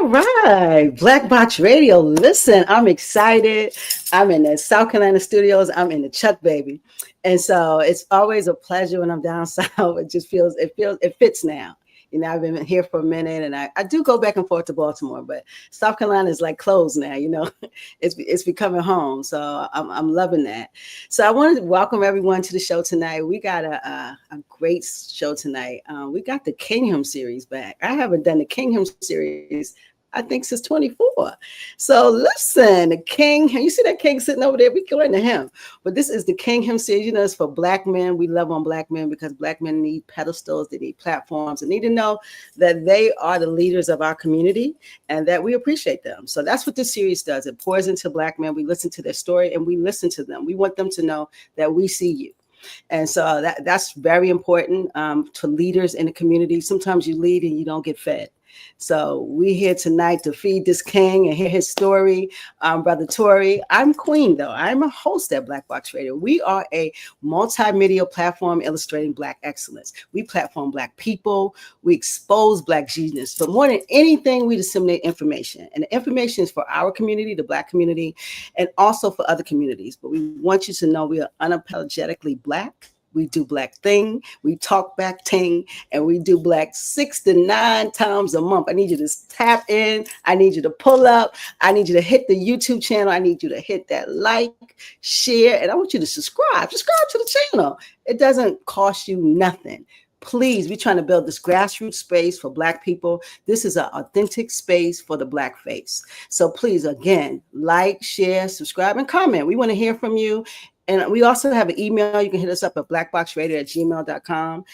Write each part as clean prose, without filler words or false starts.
All right, Black Box Radio. Listen, I'm excited. I'm in the South Carolina studios. I'm in the Chuck, baby. And so it's always a pleasure when I'm down south. It fits now. I've been here for a minute, and I do go back and forth to Baltimore, but South Carolina is like closed now. It's becoming home. So I'm loving that. So I wanted to welcome everyone to the show tonight. We got a great show tonight. We got the Kingdom series back. I haven't done the Kingdom series, I think, since 24. So listen, the King, you see that King sitting over there? We go into him. But this is the Kingdom series. It's for Black men. We love on Black men because Black men need pedestals. They need platforms. They need to know that they are the leaders of our community and that we appreciate them. So that's what this series does. It pours into Black men. We listen to their story and we listen to them. We want them to know that we see you. And so that's very important to leaders in the community. Sometimes you lead and you don't get fed. So we're here tonight to feed this king and hear his story. Brother Tory, I'm Queen, though. I'm a host at Black Box Radio. We are a multimedia platform illustrating Black excellence. We platform Black people. We expose Black genius. But more than anything, we disseminate information. And the information is for our community, the Black community, and also for other communities. But we want you to know we are unapologetically Black. We do Black thing, we talk Black ting, and we do Black 6 to 9 times a month. I need you to tap in. I need you to pull up. I need you to hit the YouTube channel. I need you to hit that like, share, and I want you to subscribe. Subscribe to the channel. It doesn't cost you nothing. Please, we're trying to build this grassroots space for Black people. This is an authentic space for the Black face. So please, again, like, share, subscribe, and comment. We want to hear from you. And we also have an email. You can hit us up at blackboxradio@gmail.com.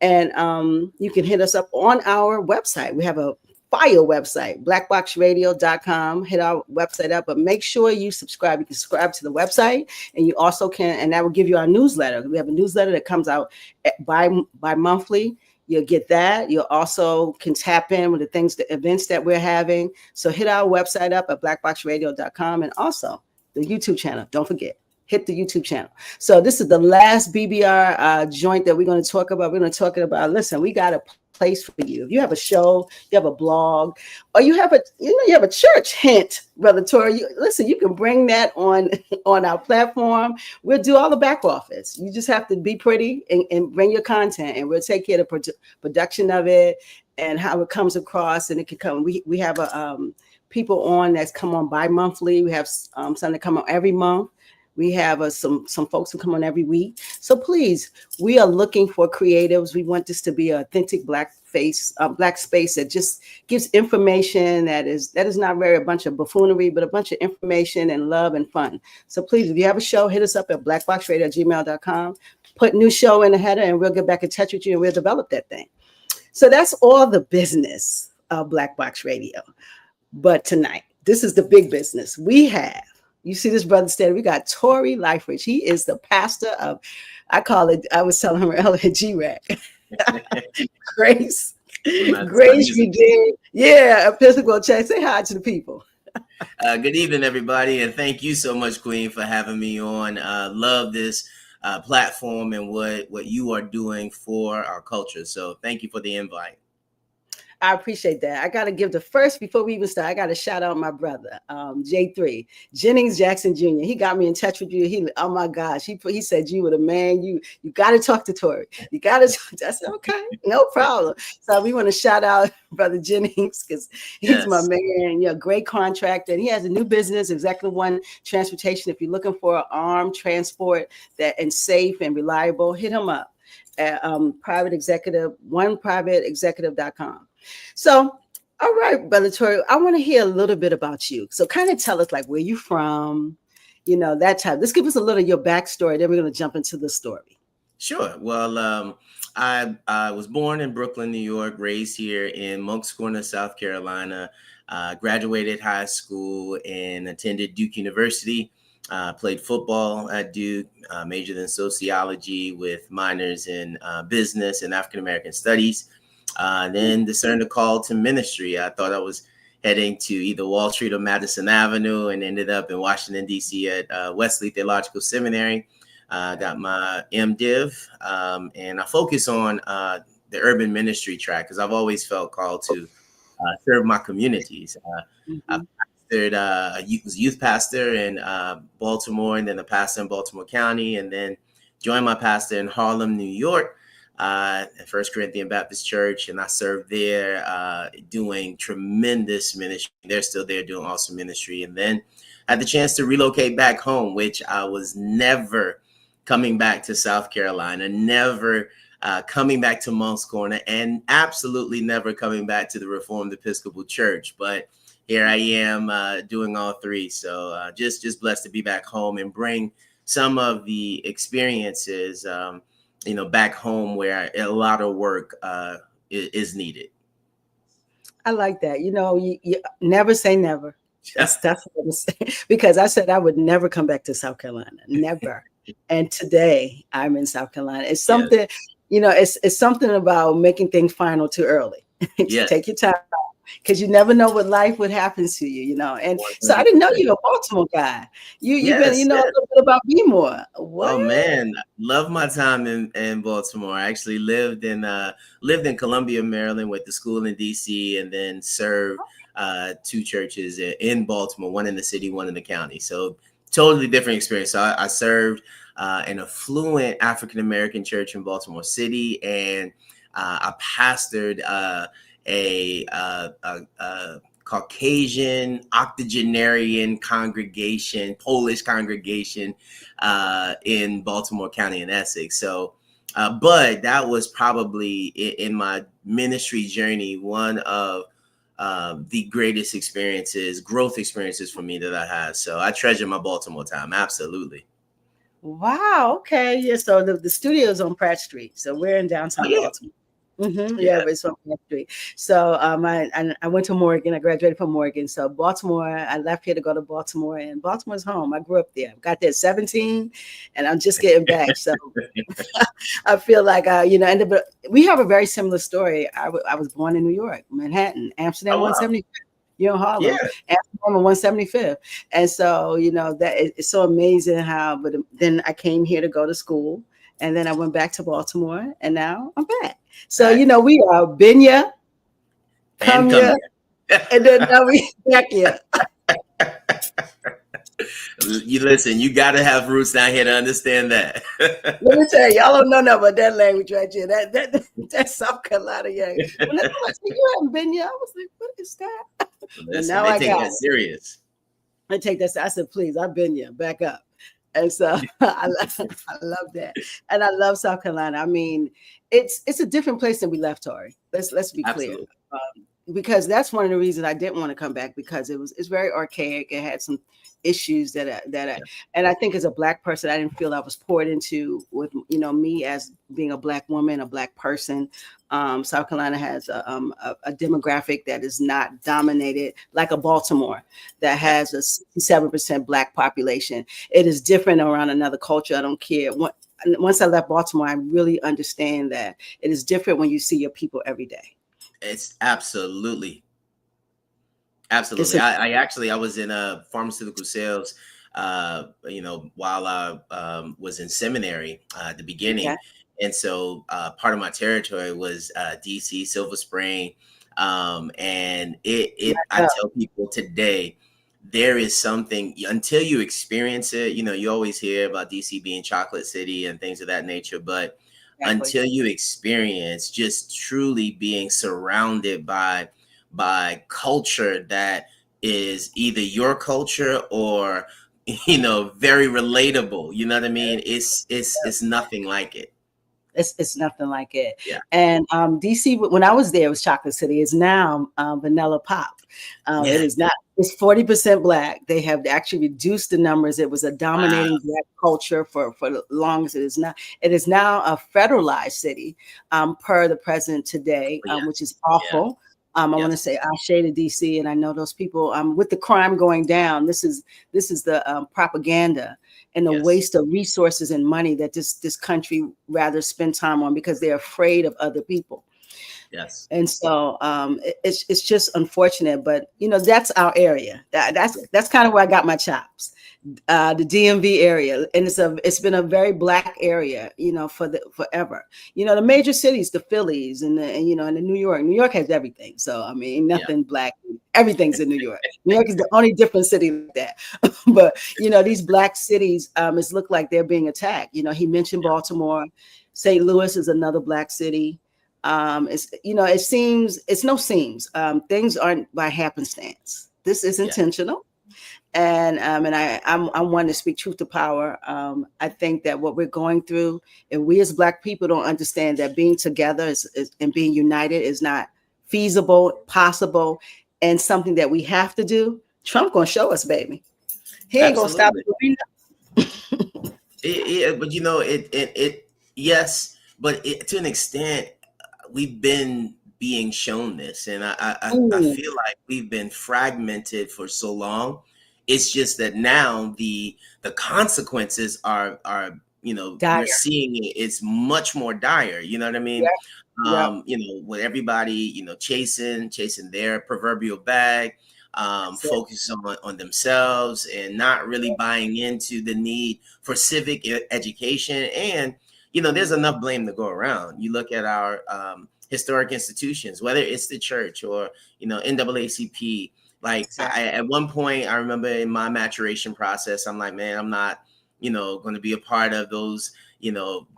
And you can hit us up on our website. We have a fire website, blackboxradio.com. Hit our website up, but make sure you subscribe. You can subscribe to the website, and you also can, and that will give you our newsletter. We have a newsletter that comes out bi-monthly. You'll get that. You also can tap in with the events that we're having. So hit our website up at blackboxradio.com, and also the YouTube channel. Don't forget. Hit the YouTube channel. So this is the last BBR joint that we're going to talk about. We're going to talk about, listen, we got a place for you. If you have a show, you have a blog, or you have a church, hint, Brother Tory, listen, you can bring that on our platform. We'll do all the back office. You just have to be pretty and bring your content, and we'll take care of the production of it and how it comes across. And it can come. We have people on that's come on bi-monthly. We have some that come on every month. We have some folks who come on every week. So please, we are looking for creatives. We want this to be an authentic Black space that just gives information that is not very a bunch of buffoonery, but a bunch of information and love and fun. So please, if you have a show, hit us up at blackboxradio@gmail.com. Put new show in the header, and we'll get back in touch with you, and we'll develop that thing. So that's all the business of Black Box Radio. But tonight, this is the big business. You see this brother standing. We got Tory Liferidge. He is the pastor of, I was telling him earlier, G-Rack. Grace Reformed. Yeah, Episcopal Church. Say hi to the people. Good evening, everybody. And thank you so much, Queen, for having me on. Love this platform and what you are doing for our culture. So thank you for the invite. I appreciate that. I got to give before we even start, I got to shout out my brother, J3, Jennings Jackson Jr. He got me in touch with you. Oh my gosh. He said, you were the man. You got to talk to Tory. You got to talk. I said, okay, no problem. So we want to shout out Brother Jennings because he's my man. Great contractor. And he has a new business, Executive One Transportation. If you're looking for armed transport and safe and reliable, hit him up at privateexecutive.com. So, all right, Brother Tory, I want to hear a little bit about you. So kind of tell us like where you from, that type. Let's give us a little of your backstory. Then we're going to jump into the story. Sure. Well, I was born in Brooklyn, New York, raised here in Moncks Corner, South Carolina, graduated high school and attended Duke University, played football at Duke, majored in sociology with minors in business and African-American studies. Then discerned a call to ministry. I thought I was heading to either Wall Street or Madison Avenue and ended up in Washington, D.C. at Wesley Theological Seminary. Got my MDiv, and I focus on the urban ministry track because I've always felt called to serve my communities. I Mhm. pastored, was youth pastor in Baltimore, and then a pastor in Baltimore County, and then joined my pastor in Harlem, New York, at First Corinthian Baptist Church, and I served there, doing tremendous ministry. They're still there doing awesome ministry, and then had the chance to relocate back home, which I was never coming back to South Carolina, never coming back to Moncks Corner, and absolutely never coming back to the Reformed Episcopal Church. But here I am, doing all three. So just blessed to be back home and bring some of the experiences, back home where a lot of work is needed. I like that. You never say never. That's what I'm saying. Because I said I would never come back to South Carolina, never. And today I'm in South Carolina. It's something, it's something about making things final too early. Yes. Take your time, because you never know what life would happen to you, And so I didn't know you're a Baltimore guy. You've been, a little bit about Bmore. What? Oh man, love my time in Baltimore. I actually lived in Columbia, Maryland, with the school in DC, and then served two churches in Baltimore, one in the city, one in the county. So totally different experience. So I served an affluent African American church in Baltimore City, and I pastored a Caucasian octogenarian congregation, Polish congregation in Baltimore County in Essex. So, but that was probably in my ministry journey one of the greatest growth experiences for me that I had. So I treasure my Baltimore time. Absolutely. Wow. Okay. Yeah. So the studio is on Pratt Street. So we're in downtown Baltimore. Mm-hmm. Yeah, it's on Pratt Street. So I went to Morgan. I graduated from Morgan. So Baltimore, I left here to go to Baltimore, and Baltimore's home. I grew up there. Got there at 17, and I'm just getting back. So I feel like but we have a very similar story. I was born in New York, Manhattan, Amsterdam, 175. You're in Harlem, Amsterdam, 175th. And so, that it's so amazing how, but then I came here to go to school, and then I went back to Baltimore, and now I'm back. So, we are been here, come here, and then now we back here. You listen, you got to have roots down here to understand that. Let me tell you, y'all don't know nothing about that language right here. That's South Carolina. Yeah. When I said, you haven't been here, I was like, what is that? Listen, now I take that serious. I take that. I said, please, I've been here. Back up. And so I love that, and I love South Carolina. I mean, it's a different place than we left, Tory. Let's be clear, because that's one of the reasons I didn't want to come back, because it's very archaic. It had some issues and I think as a Black person, I didn't feel I was poured into with me as being a Black woman, a Black person. South Carolina has a demographic that is not dominated like a Baltimore that has a 67% Black population. It is different around another culture. I don't care. Once I left Baltimore, I really understand that it is different when you see your people every day. It's absolutely. I was in pharmaceutical sales, while I was in seminary at the beginning. Okay. And so part of my territory was DC, Silver Spring. And I tell people today, there is something, until you experience it, you always hear about DC being chocolate city and things of that nature, but until you experience just truly being surrounded by culture that is either your culture or, very relatable, you know what I mean? It's nothing like it. It's nothing like it. Yeah. And DC, when I was there, it was chocolate city. It's now vanilla pop. It is not. It's 40% Black. They have actually reduced the numbers. It was a dominating Black culture for the longest. It is not. It is now a federalized city, per the president today, which is awful. Yeah. I want to say Ashe to DC, and I know those people. With the crime going down, this is the propaganda and the waste of resources and money that this country rather spend time on, because they're afraid of other people. Yes. And so it's just unfortunate, but that's our area. That's kind of where I got my chops. the DMV area, and it's been a very black area, forever. The major cities, the Phillies, and the New York has everything. So I mean, Yeah, nothing black, everything's in New York. New York is the only different city like that. But these black cities, it's looked like they're being attacked. He mentioned yeah, Baltimore, St. Louis is another black city. It seems it's no seems. Things aren't by happenstance. This is yeah. intentional. I'm one to speak truth to power. I think that what we're going through, and we as Black people don't understand that being together and being united is not feasible, possible, and something that we have to do. Trump gonna show us, baby. He ain't gonna stop Absolutely. it. But yes, but to an extent, we've been being shown this, and I feel like we've been fragmented for so long. It's just that now the consequences are we're Dire. seeing it. It's much more dire. You know what I mean? Yep. Yep. With everybody, chasing their proverbial bag, That's it. focusing on themselves and not really buying into the need for civic education. And, there's enough blame to go around. You look at our historic institutions, whether it's the church or, NAACP. Like at one point, I remember in my maturation process, I'm like, man, I'm not, going to be a part of those,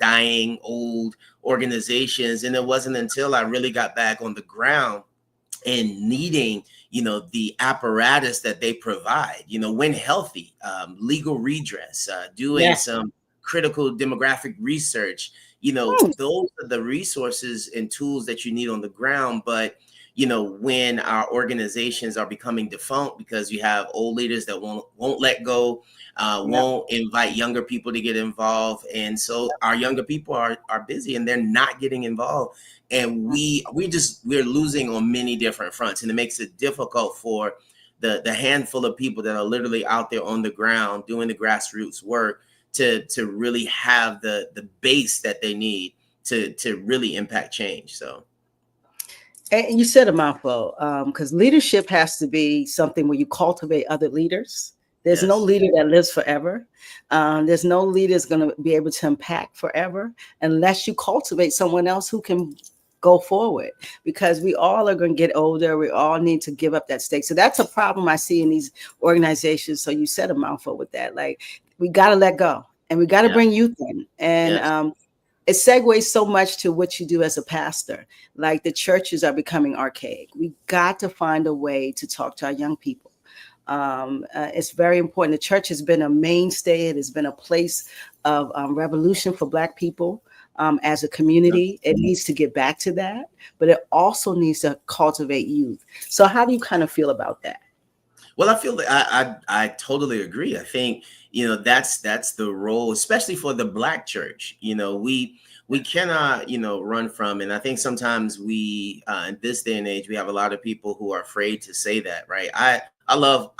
dying old organizations. And it wasn't until I really got back on the ground and needing, the apparatus that they provide, when healthy, legal redress, doing some critical demographic research, those are the resources and tools that you need on the ground. But when our organizations are becoming defunct because you have old leaders that won't let go, won't invite younger people to get involved, and so our younger people are busy and they're not getting involved, and we're losing on many different fronts, and it makes it difficult for the handful of people that are literally out there on the ground doing the grassroots work to really have the base that they need to really impact change. So. And you said a mouthful, because leadership has to be something where you cultivate other leaders. There's no Yes. leader that lives forever. There's no leader that's going to be able to impact forever unless you cultivate someone else who can go forward, because we all are going to get older. We all need to give up that stake. So that's a problem I see in these organizations. So you said a mouthful with that. Like, we got to let go and we got to bring youth in. And it segues so much to what you do as a pastor. Like, the churches are becoming archaic. We got to find a way to talk to our young people. It's very important. The church has been a mainstay. It has been a place of revolution for Black people as a community. It needs to get back to that, but it also needs to cultivate youth. So how do you kind of feel about that? Well, I feel that I totally agree. I think, that's the role, especially for the Black church. We cannot, run from, and I think sometimes we, in this day and age, we have a lot of people who are afraid to say that, right? I love,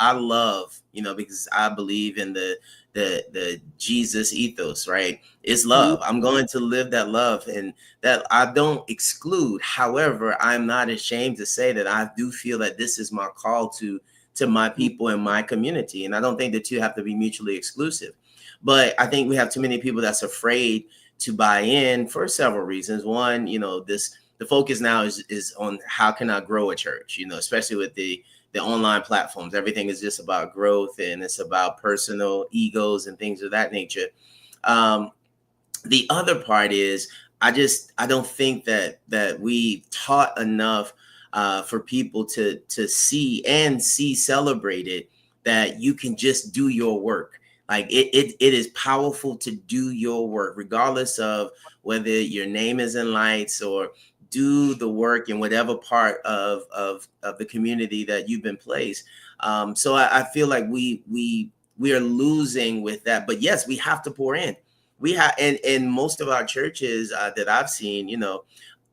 because I believe in the Jesus ethos, right? It's love. I'm going to live that love, and that I don't exclude. However, I'm not ashamed to say that I do feel that this is my call to my people in my community. And I don't think the two have to be mutually exclusive. But I think we have too many people that's afraid to buy in for several reasons. One, the focus now is on how can I grow a church, especially with the online platforms. Everything is just about growth, and it's about personal egos and things of that nature. The other part is I don't think that we taught enough for people to see celebrated that you can just do your work. Like it is powerful to do your work, regardless of whether your name is in lights, or do the work in whatever part of the community that you've been placed. So I feel like we are losing with that. But yes, we have to pour in. We have, and most of our churches that I've seen,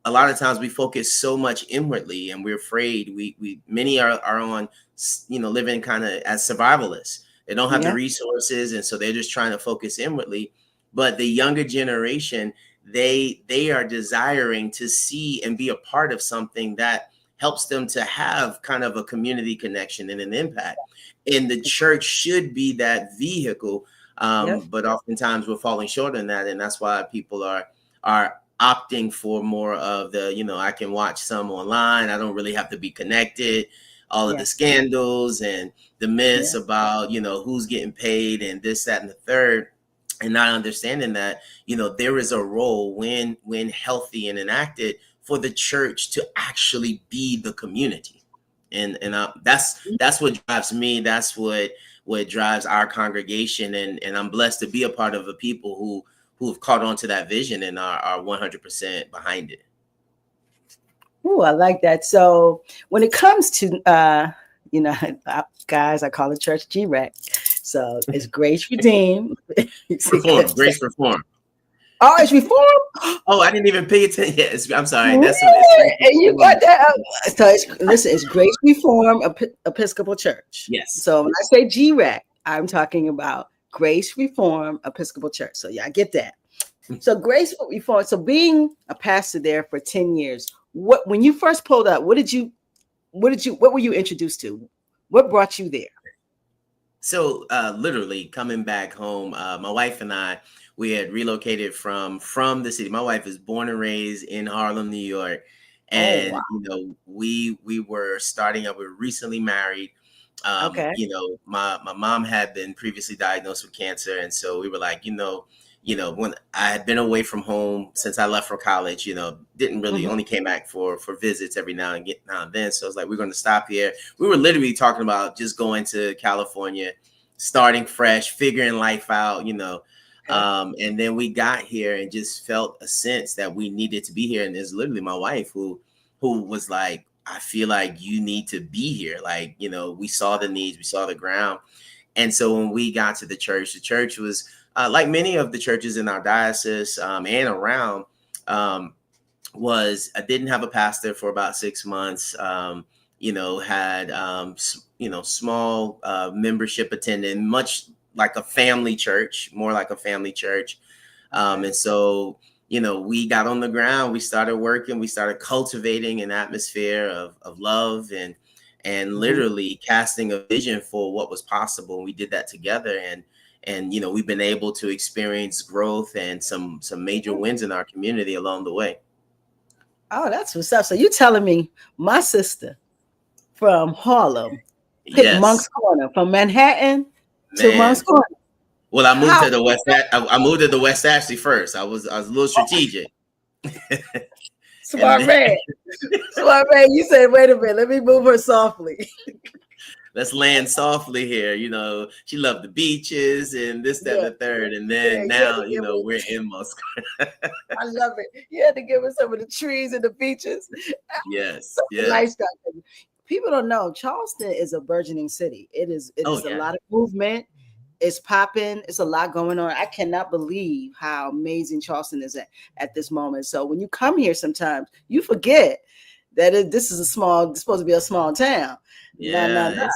a lot of times we focus so much inwardly, and we're afraid. We many are on, living kind of as survivalists. They don't have the resources, and so they're just trying to focus inwardly. But the younger generation, they are desiring to see and be a part of something that helps them to have kind of a community connection and an impact. And the church should be that vehicle. But oftentimes we're falling short on that. And that's why people are opting for more of the, I can watch some online. I don't really have to be connected. All of the scandals and the myths about, who's getting paid and this, that, and the third. And not understanding that, there is a role when healthy and enacted for the church to actually be the community. And that's what drives me. That's what drives our congregation. And I'm blessed to be a part of the people who have caught on to that vision and are 100% behind it. Oh, I like that. So when it comes to, guys, I call the church GREC. So it's Grace Redeemed. Grace Reformed. Oh, it's Reformed? Oh, I didn't even pay attention. Yeah, I'm sorry. That's and you got that. So it's Grace Reformed Episcopal Church. Yes. So when I say GREC, I'm talking about Grace Reformed Episcopal Church. So yeah, I get that. So Grace Reformed. So being a pastor there for 10 years, when you first pulled up, what were you introduced to? What brought you there? So literally coming back home, my wife and I, we had relocated from the city. My wife is born and raised in Harlem, New York. And, we were starting up. We were recently married. My mom had been previously diagnosed with cancer. And so we were like, when I had been away from home since I left for college, didn't really only came back for visits every now and then. So I was like, we're going to stop here. We were literally talking about just going to California, starting fresh, figuring life out, and then we got here and just felt a sense that we needed to be here. And there's literally my wife who was like, I feel like you need to be here. Like, we saw the needs, we saw the ground. And so when we got to the church was like many of the churches in our diocese and around, I didn't have a pastor for about 6 months, had, small membership attending, much like a family church, more like a family church. And so, we got on the ground, we started working, we started cultivating an atmosphere of love and literally casting a vision for what was possible. We did that together. And we've been able to experience growth and some major wins in our community along the way. Oh, that's what's up. So you're telling me my sister from Harlem picked Monk's Corner, from Manhattan to Monk's Corner. Well, I moved to the West. I moved to the West Ashley first. I was a little strategic. Smart man. You said, wait a minute, let me move her softly. Let's land softly here. She loved the beaches and this, that, and the third. And then now, we're in Moscow. I love it. You had to give us some of the trees and the beaches. Yes. Lifestyle. People don't know Charleston is a burgeoning city. It is a lot of movement. It's popping. It's a lot going on. I cannot believe how amazing Charleston is at this moment. So when you come here sometimes, you forget that this is supposed to be a small town. No.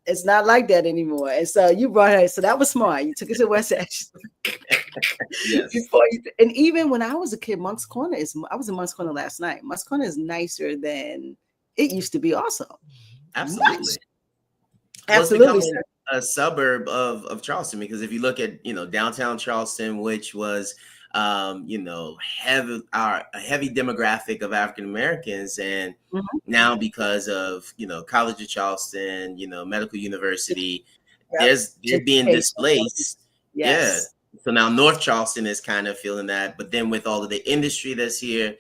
It's not like that anymore. And so you brought her. So that was smart. You took us to West Ashley. Yes. And even when I was a kid, Monk's Corner I was in Monk's Corner last night. Monk's Corner is nicer than it used to be also. Absolutely. Absolutely. A suburb of Charleston, because if you look at, downtown Charleston, which was, a heavy demographic of African Americans, and now because of, College of Charleston, Medical University, they're being displaced. Yes. Yeah. So now North Charleston is kind of feeling that, but then with all of the industry that's here,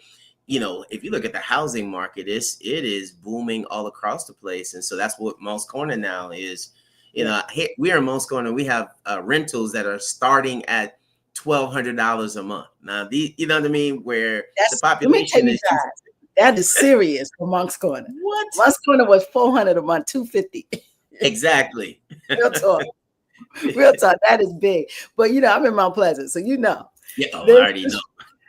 if you look at the housing market, it is booming all across the place. And so that's what Monk's Corner now is. We are in Monk's Corner. We have rentals that are starting at $1,200 a month. Now, you know what I mean? Where the population is. That is serious for Monk's Corner. What? Monk's Corner was $400 a month, $250. Exactly. Real talk. That is big. But I'm in Mount Pleasant, so Yeah, I already know.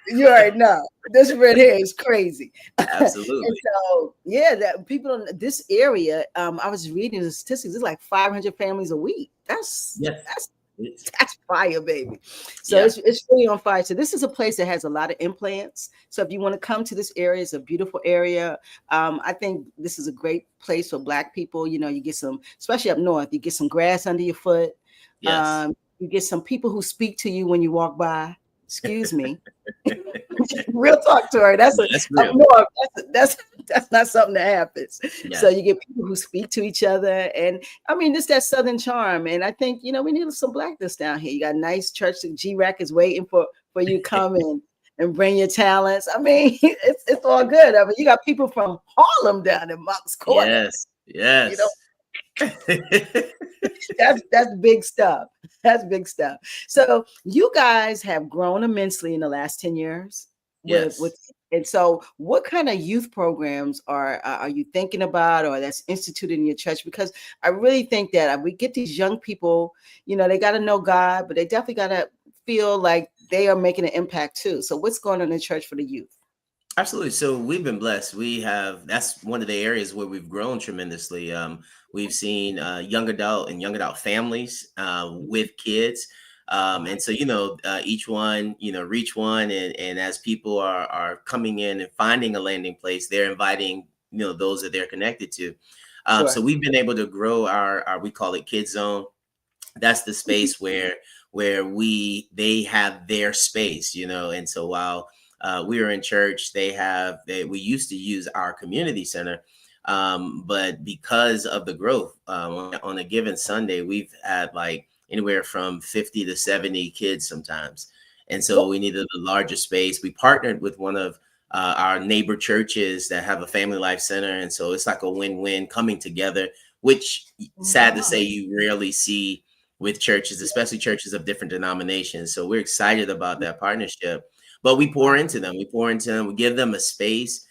You already know. This red hair is crazy. Absolutely. And so, that people in this area, I was reading the statistics, it's like 500 families a week. That's That's fire, baby. So Yeah. it's really on fire. So this is a place that has a lot of implants. So if you want to come to this area, it's a beautiful area. I think this is a great place for Black people. You know, you get some, especially up north, you get some grass under your foot. Yes. You get some people who speak to you when you walk by. Excuse me. Real talk, Tory. That's Up real. north. That's not something that happens. So Yes. you get people who speak to each other, and I mean, it's that Southern charm. And I think we need some Blackness down here. You got a nice church. GRAC is waiting for you to come in and bring your talents. I mean, it's all good. I mean, you got people from Harlem down in Monk's Corner. Yes. You know, Yes. that's big stuff. That's big stuff. So you guys have grown immensely in the last 10 years with Yes. and so what kind of youth programs are you thinking about or that's instituted in your church? Because I really think that we get these young people, they got to know God, but they definitely got to feel like they are making an impact too. So what's going on in the church for the youth? Absolutely. So we've been blessed. That's one of the areas where we've grown tremendously. We've seen young adult families with kids. And so, each one, reach one. And as people are coming in and finding a landing place, they're inviting, those that they're connected to. So Sure. we've been able to grow our we call it Kid Zone. That's the space where they have their space, and so while we were in church, we used to use our community center, but because of the growth on a given Sunday, we've had like anywhere from 50 to 70 kids sometimes, and so we needed a larger space. We partnered with one of our neighbor churches that have a family life center, and so it's like a win-win coming together, which sad to say you rarely see with churches, especially churches of different denominations. So we're excited about that partnership. But we pour into them. We give them a space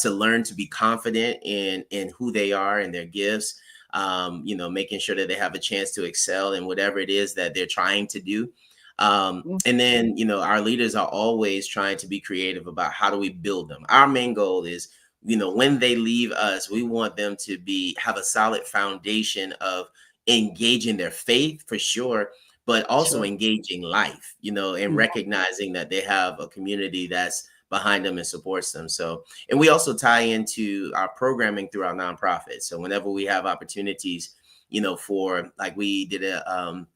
to learn to be confident in who they are and their gifts. Making sure that they have a chance to excel in whatever it is that they're trying to do. And then, our leaders are always trying to be creative about how do we build them. Our main goal is, when they leave us, we want them to have a solid foundation of engaging their faith for sure, but also Sure. engaging life, and recognizing that they have a community that's behind them and supports them. So, and we also tie into our programming through our nonprofit. So whenever we have opportunities, for like we did a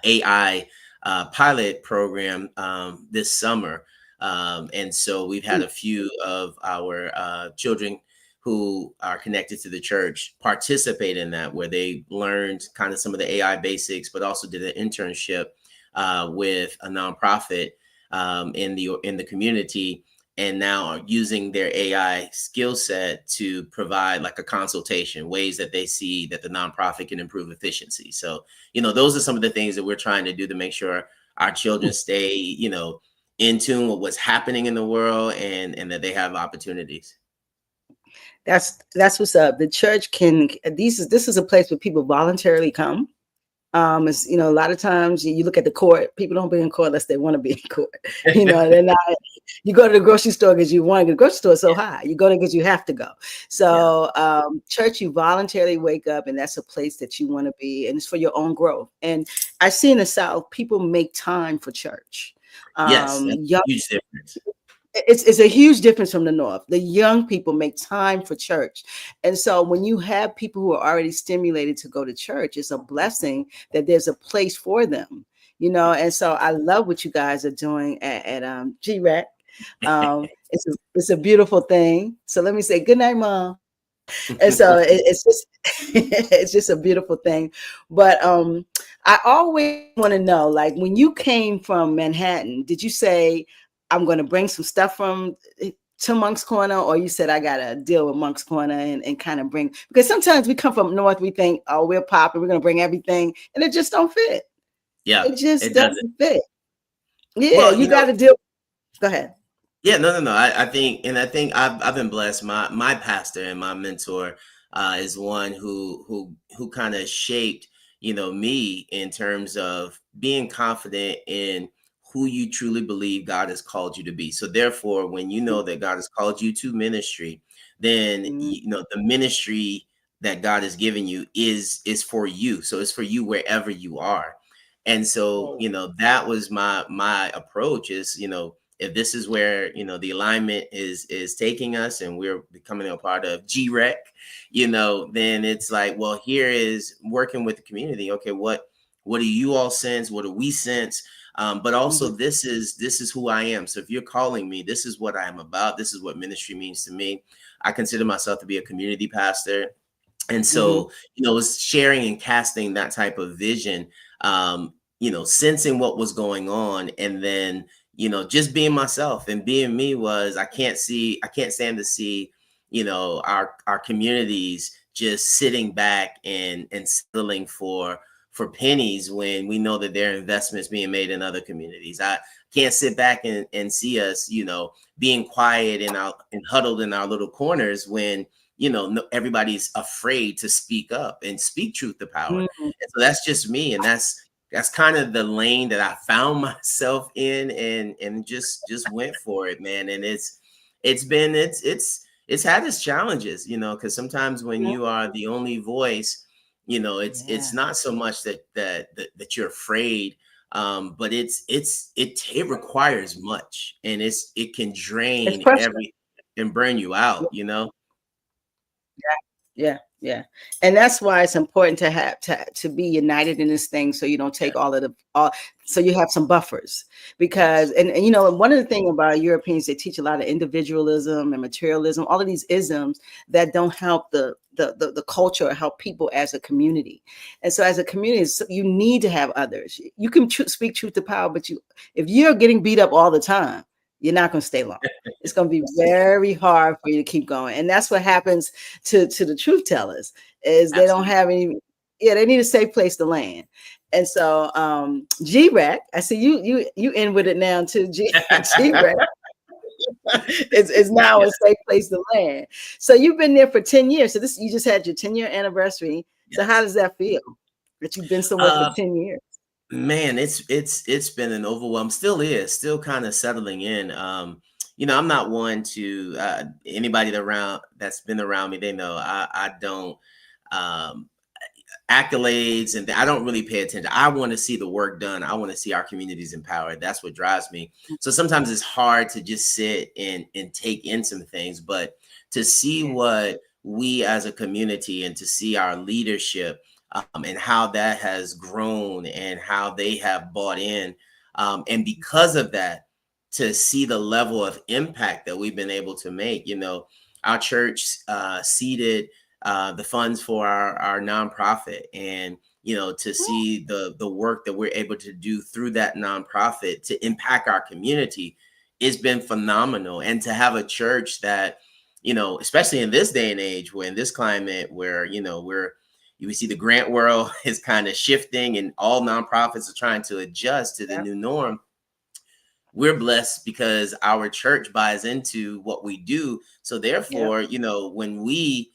AI pilot program this summer. And so we've had a few of our children who are connected to the church participate in that, where they learned kind of some of the AI basics, but also did an internship with a nonprofit in the community, and now are using their AI skill set to provide like a consultation, ways that they see that the nonprofit can improve efficiency. So, those are some of the things that we're trying to do to make sure our children stay, in tune with what's happening in the world, and that they have opportunities. That's what's up. The church this is a place where people voluntarily come. It's, a lot of times you look at the court, people don't be in court unless they want to be in court. They're not, you go to the grocery store because you want to go. The grocery store is so high. You go there because you have to go. So church, you voluntarily wake up, and that's a place that you want to be, and it's for your own growth. And I see in the South, people make time for church. Yes, that's a Young huge difference. It's a huge difference from the North. The young people make time for church. And so when you have people who are already stimulated to go to church, it's a blessing that there's a place for them, And so I love what you guys are doing at GRAC. It's a beautiful thing. So let me say good night, Mom. And so it's just it's just a beautiful thing. But I always want to know, like, when you came from Manhattan, did you say, I'm going to bring some stuff to Monk's Corner, or you said I got to deal with Monk's Corner and kind of bring, because sometimes we come from North, we think, oh, we're popping, we're going to bring everything, and it just don't fit. Yeah, It just it doesn't. doesn't fit. Yeah, Well, you got to deal. Go ahead. yeah, no. I think I've been blessed. My pastor and my mentor is one who kind of shaped, me in terms of being confident in who you truly believe God has called you to be. So therefore, when you know that God has called you to ministry, then the ministry that God has given you is for you. So it's for you wherever you are. And so, Oh, you know, that was my approach is, you know, if this is where, you know, the alignment is taking us and we're becoming a part of GREC, you know, then it's like, well, here is working with the community. Okay, what do you all sense? What do we sense? But also mhm, this is who I am. So if you're calling me, this is what I am about. This is what ministry means to me. I consider myself to be a community pastor. And mhm. so, you know, it's sharing and casting that type of vision, you know, sensing what was going on, and then, you know, just being myself and being me was I can't stand to see, you know, our communities just sitting back and settling for pennies when we know that there are investments being made in other communities. I can't sit back and see us, you know, being quiet and huddled in our little corners when, you know, no, everybody's afraid to speak up and speak truth to power. Mhm. And so that's just me, and that's kind of the lane that I found myself in, and just went for it, man. And it's had its challenges, you know, because sometimes when Mhm. you are the only voice, you know, it's Yeah, not so much that you're afraid, but it requires much, and it can it's drain pressure. every and burn you out, you know. Yeah, yeah. And that's why it's important to have to be united in this thing so you don't take Yes, all of the all so you have some buffers. Because yes, and you know, one of the things about Europeans, they teach a lot of individualism and materialism, all of these isms that don't help the culture or help people as a community. And so as a community, you need to have others. You can speak truth to power, but if you're getting beat up all the time, you're not going to stay long. It's going to be very hard for you to keep going. And that's what happens to the truth tellers is they don't absolutely. have any, yeah, they need a safe place to land. And so GREC, I see you in with it now too. GREC is now a Yes, safe place to land. So you've been there for 10 years. So this you just had your 10-year anniversary. So how yes. does that feel that you've been somewhere for Uh, 10 years? Man, it's been an overwhelm. Still kind of settling in. You know, I'm not one to anybody that's been around me. They know I don't. Um, Accolades and I don't really pay attention. I want to see the work done. I want to see our communities empowered. That's what drives me. So sometimes it's hard to just sit and take in some things, but to see Yeah, what we as a community and to see our leadership, and how that has grown and how they have bought in, and because of that, to see the level of impact that we've been able to make. You know, our church seeded the funds for our nonprofit, and you know, to see the work that we're able to do through that nonprofit to impact our community, it's been phenomenal. And to have a church that, you know, especially in this day and age, where in this climate where, you know, we see the grant world is kind of shifting and all nonprofits are trying to adjust to the yeah, new norm. We're blessed because our church buys into what we do. So yeah, therefore, you know, when we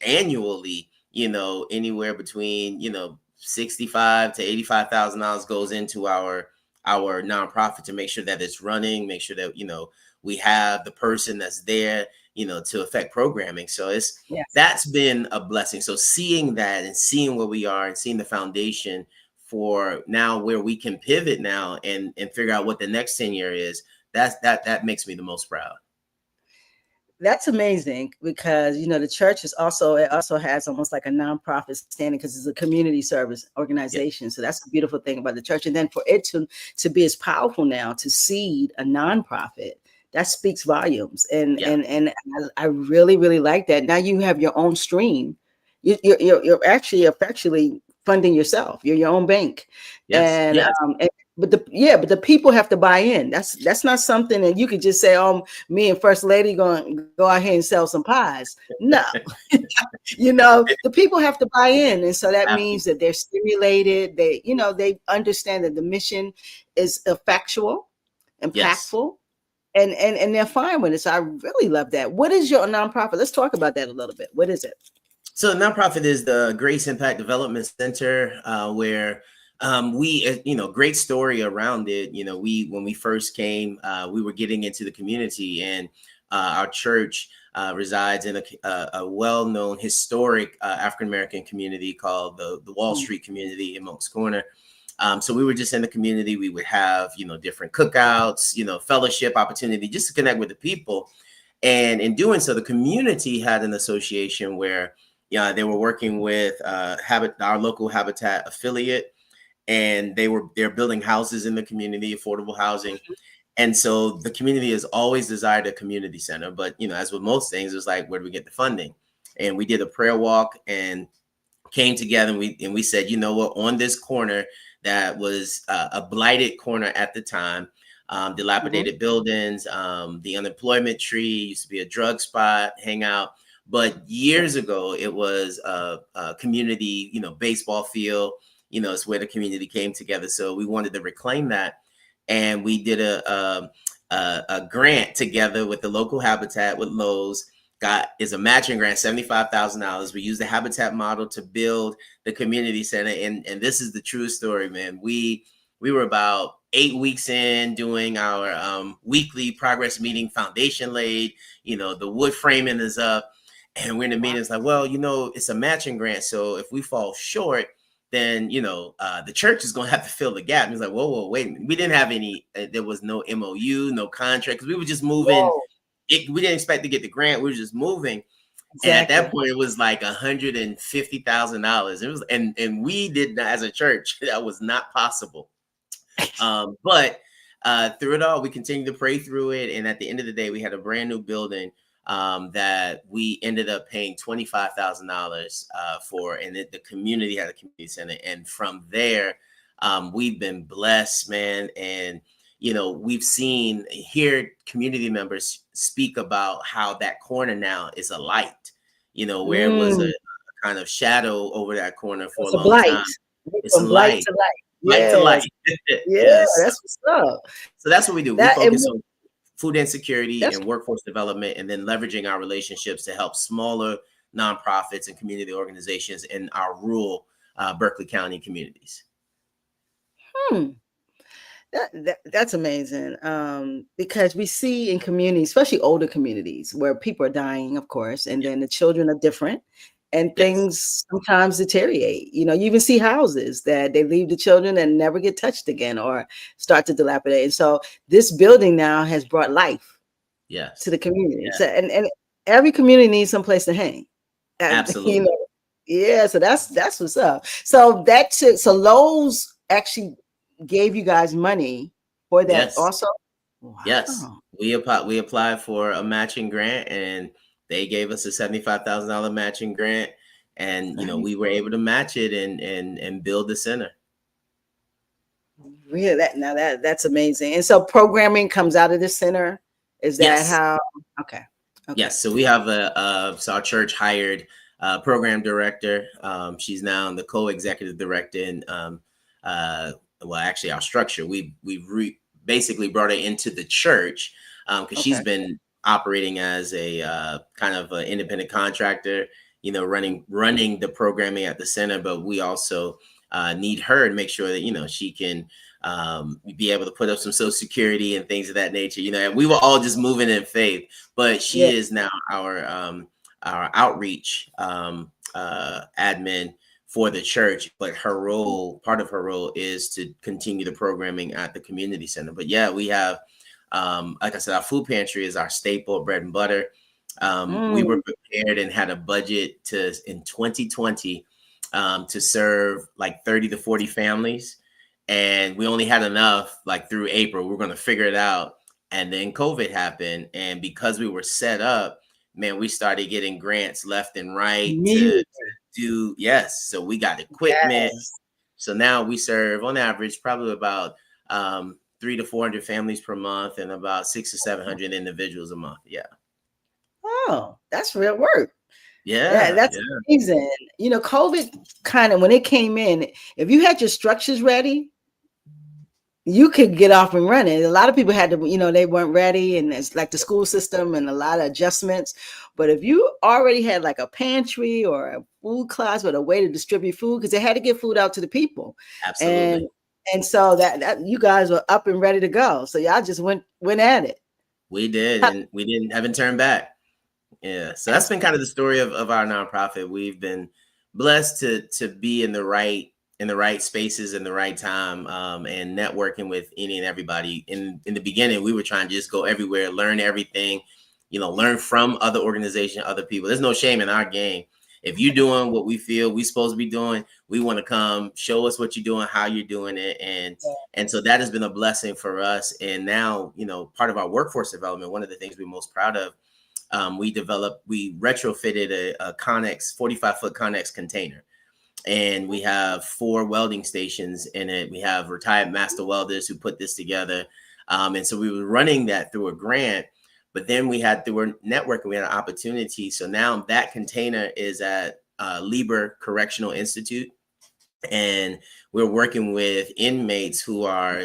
annually, you know, anywhere between, you know, 65 to $85,000 goes into our nonprofit to make sure that it's running, make sure that, you know, we have the person that's there, you know, to affect programming. So yes. that's been a blessing. So seeing that and seeing where we are and seeing the foundation for now where we can pivot now and figure out what the next 10 year is, that makes me the most proud. That's amazing because you know the church is also it also has almost like a nonprofit standing because it's a community service Yeah, organization. So that's the beautiful thing about the church. And then for it to be as powerful now to seed a nonprofit, that speaks volumes. yeah, And I really like that. Now you have your own stream. You're actually effectually funding yourself. You're your own bank, yes, and yes. but the people have to buy in. That's not something that you could just say, "Oh, me and First Lady going to go out here and sell some pies." No, you know, the people have to buy in. And so that means Absolutely. that they're stimulated. They, you know, they understand that the mission is effectual, Yes. impactful, and they're fine with it. So I really love that. What is your nonprofit? Let's talk about that a little bit. What is it? So the nonprofit is the Grace Impact Development Center, where you know, great story around it. You know, when we first came, we were getting into the community, and our church resides in a well-known historic African American community called the Wall Mm, Street community in Moncks Corner. So we were just in the community. We would have, different cookouts, fellowship opportunity just to connect with the people. And in doing so, the community had an association where they were working with our local Habitat affiliate, and they're building houses in the community, affordable housing. And so the community has always desired a community center. But, as with most things, it was like, where do we get the funding? And we did a prayer walk and came together, and we said, you know what, on this corner that was a blighted corner at the time, dilapidated buildings, the unemployment tree used to be a drug spot, hangout. But years ago, it was a community, baseball field. It's where the community came together. So we wanted to reclaim that, and we did a grant together with the local Habitat, with Lowe's. Is a matching grant, $75,000. We used the Habitat model to build the community center, and this is the true story, man. We were about 8 weeks in doing our weekly progress meeting. Foundation laid, the wood framing is up, and we're in the meeting. It's like, well, it's a matching grant, so if we fall short, then the church is going to have to fill the gap. And it's like, whoa, wait a minute. We didn't have any. There was no MOU, no contract, because we were just moving. Whoa. We didn't expect to get the grant. We were just moving. Exactly. And at that point, it was like $150,000. It was, and we did not, as a church, that was not possible. But through it all, we continued to pray through it. And at the end of the day, we had a brand new building that we ended up paying $25,000 for, and the community had a community center. And from there, we've been blessed, man. And we've hear community members speak about how that corner now is a light, where it was a kind of shadow over that corner for a long time. It's a light to light. Light to light. Yeah, yes. That's what's up. So that's what we do. We focus on food insecurity and workforce development, and then leveraging our relationships to help smaller nonprofits and community organizations in our rural Berkeley County communities. That's amazing, because we see in communities, especially older communities, where people are dying, of course, and then the children are different, and things sometimes deteriorate. You even see houses that they leave the children and never get touched again or start to dilapidate. And so this building now has brought life to the community. So, and every community needs some place to hang. Absolutely. So that's what's up. So so Lowe's actually gave you guys money for that also? Wow. Yes. We applied for a matching grant, and they gave us a $75,000 matching grant, and we were able to match it and build the center. Really? That's amazing. And so programming comes out of the center. Is that how? Okay. Yes. So we have so our church hired a program director. She's now the co-executive director, and well, actually, our structure, we basically brought her into the church because she's been operating as a kind of an independent contractor, running the programming at the center. But we also need her to make sure that, she can be able to put up some Social Security and things of that nature. And we were all just moving in faith. But she is now our outreach admin for the church, but part of her role is to continue the programming at the community center. But we have, like I said, our food pantry is our staple, bread and butter. We were prepared and had a budget in 2020 to serve like 30 to 40 families. And we only had enough like through April. We're going to figure it out. And then COVID happened. And because we were set up, man, we started getting grants left and right to do. So we got equipment. So now we serve on average probably about 300 to 400 families per month and about 600 to 700 individuals a month. Oh, that's real work. That's amazing. COVID kind of, when it came in, if you had your structures ready, you could get off and running. A lot of people had to, they weren't ready, and it's like the school system and a lot of adjustments. But if you already had like a pantry or a food closet with a way to distribute food, because they had to get food out to the people. Absolutely. And so that you guys were up and ready to go. So y'all just went at it. We did, and we haven't turned back. So that's been kind of the story of our nonprofit. We've been blessed to be in the right in the right spaces in the right time, and networking with any and everybody. In the beginning, we were trying to just go everywhere, learn everything, learn from other organizations, other people. There's no shame in our game. If you're doing what we feel we're supposed to be doing, we want to come show us what you're doing, how you're doing it. And so that has been a blessing for us. And now, part of our workforce development, one of the things we're most proud of, we retrofitted a Connex 45-foot Connex container. And we have 4 welding stations in it. We have retired master welders who put this together. And so we were running that through a grant, but then through our networking, we had an opportunity. So now that container is at Lieber Correctional Institute. And we're working with inmates who are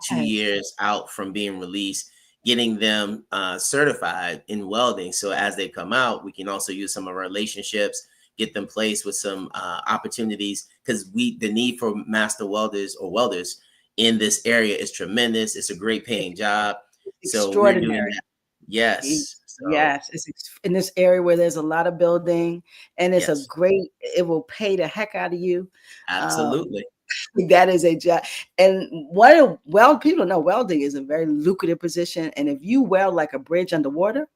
2 years out from being released, getting them certified in welding. So as they come out, we can also use some of our relationships, get them placed with some opportunities, because the need for master welders or welders in this area is tremendous. It's a great paying job. So we're doing that. Yes. Yes, it's in this area where there's a lot of building, and it's it will pay the heck out of you. Absolutely. That is a job. And people know welding is a very lucrative position. And if you weld like a bridge underwater,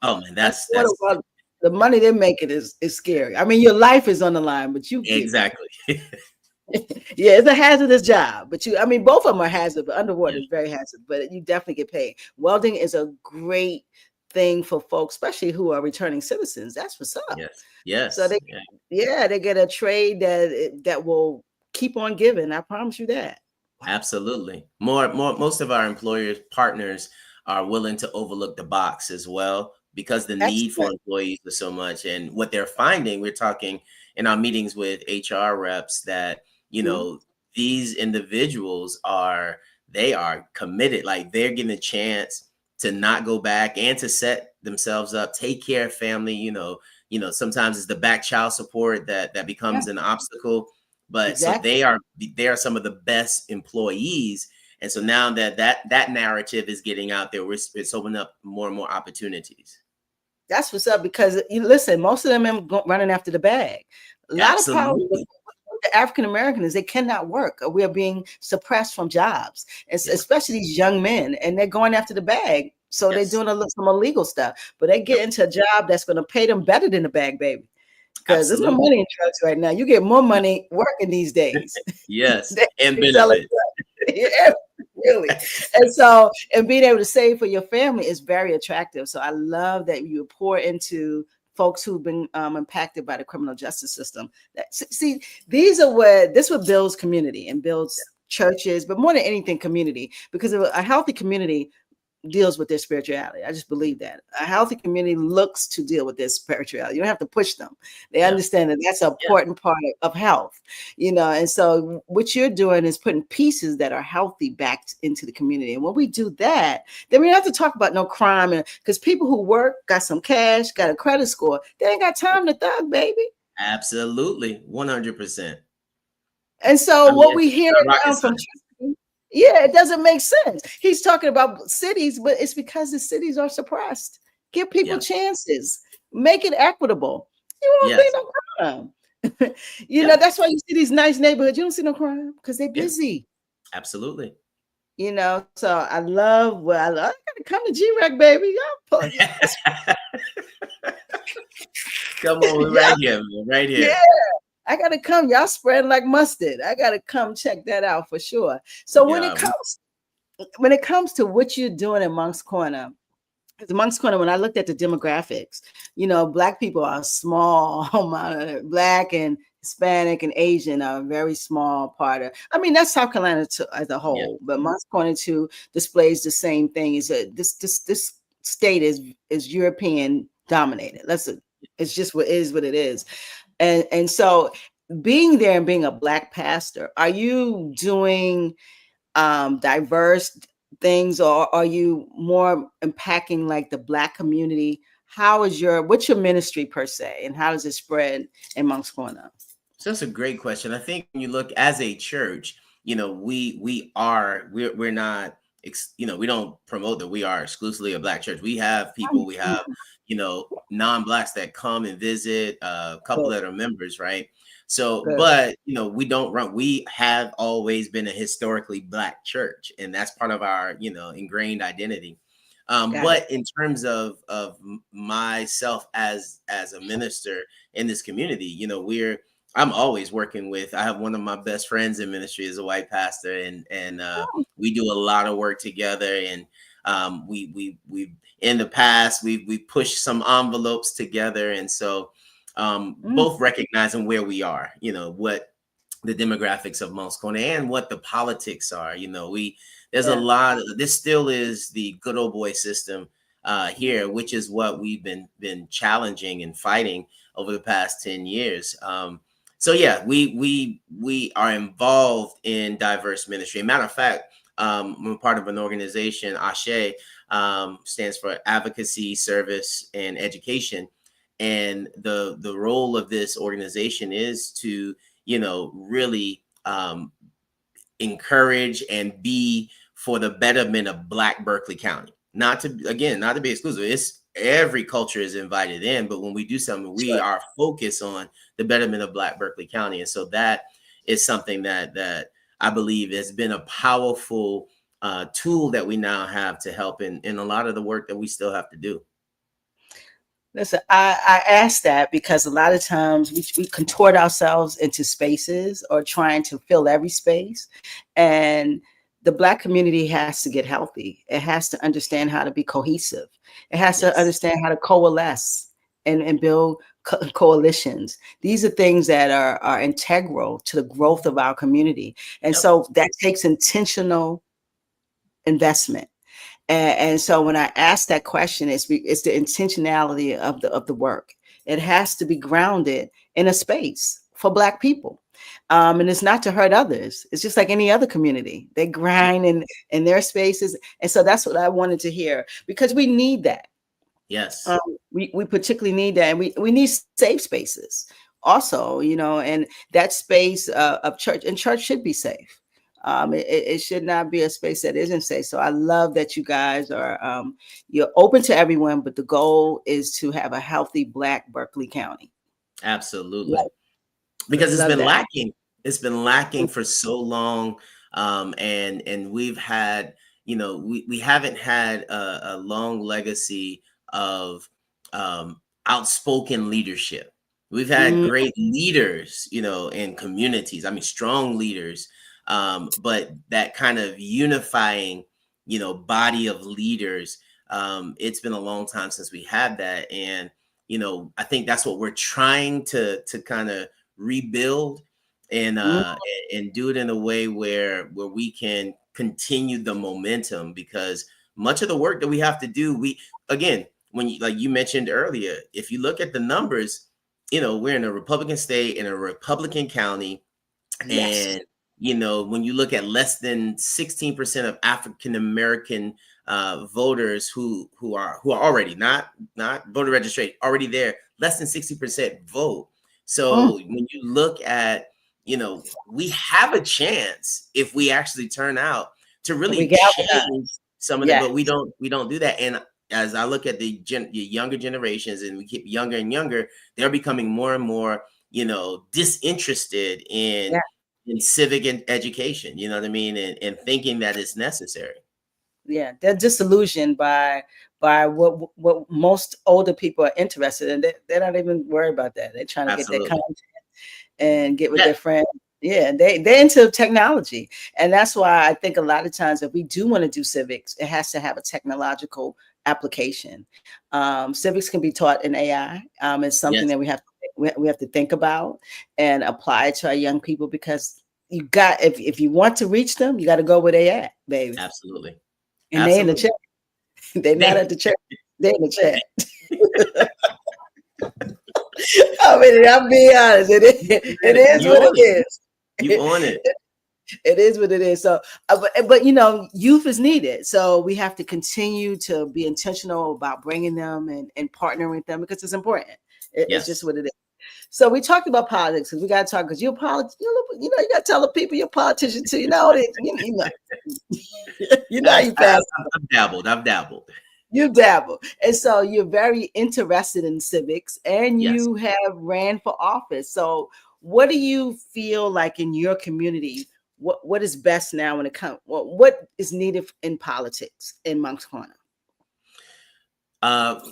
oh man, that's the money they're making is scary. I mean, your life is on the line, but exactly. Yeah, it's a hazardous job, but both of them are hazardous, but underwater is very hazardous, but you definitely get paid. Welding is a great thing for folks, especially who are returning citizens. That's what's up. Yes. So they get a trade that will keep on giving. I promise you that. Absolutely. Most of our employers partners are willing to overlook the box as well, because the need for employees is so much. And what they're finding, we're talking in our meetings with HR reps, that these individuals are committed. Like, they're getting a chance to not go back and to set themselves up, take care of family. Sometimes it's the back child support that becomes an obstacle. But so they are some of the best employees. And so now that narrative is getting out there, it's opening up more and more opportunities. That's what's up, because listen, most of them are running after the bag. A lot of problems with the African Americans, they cannot work. We are being suppressed from jobs, especially these young men, and they're going after the bag. So they're doing some illegal stuff, but they get into a job that's going to pay them better than the bag, baby. Because there's no money in drugs right now. You get more money working these days. Yes, and benefits. Yeah, really. And being able to save for your family is very attractive. So I love that you pour into folks who've been impacted by the criminal justice system. This what builds community and builds churches, but more than anything, community. Because a healthy community deals with their spirituality. I just believe that a healthy community looks to deal with their spirituality. You don't have to push them. They understand that that's an important part of health, and so what you're doing is putting pieces that are healthy back into the community. And when we do that, then we don't have to talk about no crime, because people who work, got some cash, got a credit score, they ain't got time to thug, baby. Absolutely. 100%. And so what we hear now from it doesn't make sense. He's talking about cities, but it's because the cities are suppressed. Give people chances. Make it equitable. You won't see no crime. That's why you see these nice neighborhoods. You don't see no crime because they're busy. Absolutely. So I love. I gotta come to G-Rec, baby. Come on, right here. Yeah. I gotta come. Y'all spreading like mustard. I gotta come check that out for sure. So when it comes to what you're doing in Moncks Corner, when I looked at the demographics, Black people are a small amount. Black and Hispanic and Asian are a very small part of. That's South Carolina as a whole, but Moncks Corner too displays the same thing. Is that this state is European dominated. It's just what it is. And so being there and being a Black pastor, are you doing diverse things, or are you more impacting like the Black community? What's your ministry per se, and how does it spread in Moncks Corner? So that's a great question. I think when you look as a church, we're not, we don't promote that we are exclusively a Black church. We have people, we have, non-Blacks that come and visit, a couple that are members, right? So, Good. but we don't run. We have always been a historically Black church, and that's part of our ingrained identity. Got it. But in terms of myself as a minister in this community, I'm always working with. I have one of my best friends in ministry is a white pastor, and Oh, we do a lot of work together. And we in the past we pushed some envelopes together, and so both recognizing where we are, what the demographics of Moscone and what the politics are. There's a lot of this still is the good old boy system here, which is what we've been challenging and fighting over the past 10 years. So yeah, we are involved in diverse ministry. Matter of fact, I'm part of an organization, ASHE, stands for Advocacy, Service, and Education. And the role of this organization is to, really encourage and be for the betterment of Black Berkeley County. Not to be exclusive. It's every culture is invited in, but when we do something, we are focused on the betterment of Black Berkeley County. And so that is something that I believe has been a powerful tool that we now have to help in a lot of the work that we still have to do. Listen, I ask that because a lot of times we contort ourselves into spaces or trying to fill every space. And the Black community has to get healthy. It has to understand how to be cohesive. It has to understand how to coalesce and build coalitions. These are things that are integral to the growth of our community. And so that takes intentional investment. And so when I ask that question, it's the intentionality of the work. It has to be grounded in a space for Black people. And it's not to hurt others. It's just like any other community. They grind in their spaces. And so that's what I wanted to hear, because we need that. Yes. We particularly need that. And we need safe spaces also, and that space of church, and church should be safe. It should not be a space that isn't safe. So I love that you guys are you're open to everyone, but the goal is to have a healthy Black Berkeley County. Absolutely. Because it's been lacking. It's been lacking for so long. And we've had, we haven't had a long legacy of outspoken leadership. We've had great leaders, in communities. I mean, strong leaders. But that kind of unifying, body of leaders, it's been a long time since we had that. And, I think that's what we're trying to kind of rebuild and do it in a way where we can continue the momentum, because much of the work that we have to do, when you mentioned earlier, if you look at the numbers, we're in a Republican state, in a Republican county. And when you look at less than 16% of African American voters who are already not voter registration, already there, less than 60% vote. So when you look at, we have a chance if we actually turn out to really change some of that, but we don't do that. And as I look at the younger generations, and we keep younger and younger, they're becoming more and more, disinterested in civic education, you know what I mean? And thinking that it's necessary. Yeah, they're disillusioned by what most older people are interested in. They're not even worried about that. They're trying to get their content and get with their friends. Yeah, they're into technology. And that's why I think a lot of times if we do want to do civics, it has to have a technological application. Civics can be taught in AI. It's something that we have to think about and apply to our young people, because you got, if you want to reach them, you got to go where they at, baby. Absolutely. And they in the chat. They're not at the church. They're in the chat. I mean, I'll be honest. It is what it is. You on it. It is what it is. So, but youth is needed. So we have to continue to be intentional about bringing them and partnering with them, because it's important. It's just what it is. So we talked about politics, because we got to talk, because you're politician. You got to tell the people you're a politician too. You know you pass. I've dabbled. You dabble. And so you're very interested in civics, and you have ran for office. So what do you feel like in your community? What is best now when it comes? What is needed in politics in Moncks Corner?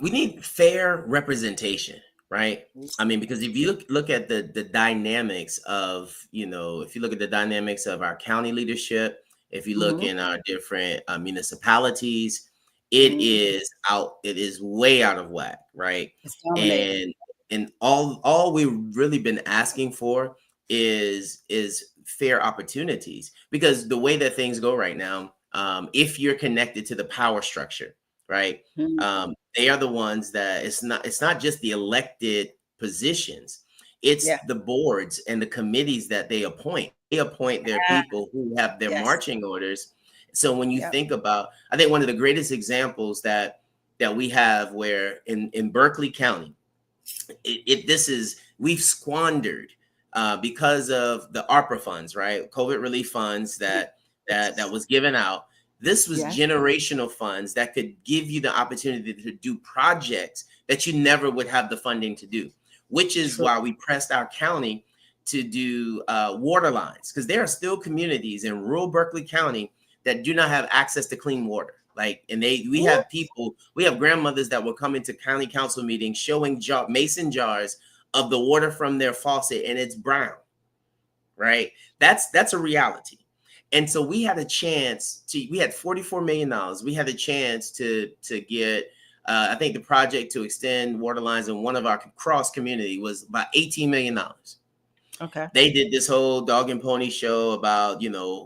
We need fair representation, right? I mean, because if you look at the dynamics of, if you look at the dynamics of our county leadership, if you look in our different municipalities, it is way out of whack, right? And all we've really been asking for is fair opportunities, because the way that things go right now, if you're connected to the power structure, right? They are the ones that it's not just the elected positions, it's the boards and the committees that they appoint. They appoint their people who have their marching orders. So when you think about, I think one of the greatest examples that we have, where in Berkeley County, we've squandered because of the ARPA funds, right? COVID relief funds that was given out. This was generational funds that could give you the opportunity to do projects that you never would have the funding to do, which is why we pressed our county to do water lines, because there are still communities in rural Berkeley County that do not have access to clean water. We have grandmothers that will come into county council meetings showing mason jars of the water from their faucet, and it's brown, right? That's a reality. And so we had a chance we had $44 million. We had a chance to get, I think the project to extend water lines in one of our cross community was about $18 million. Okay. They did this whole dog and pony show about,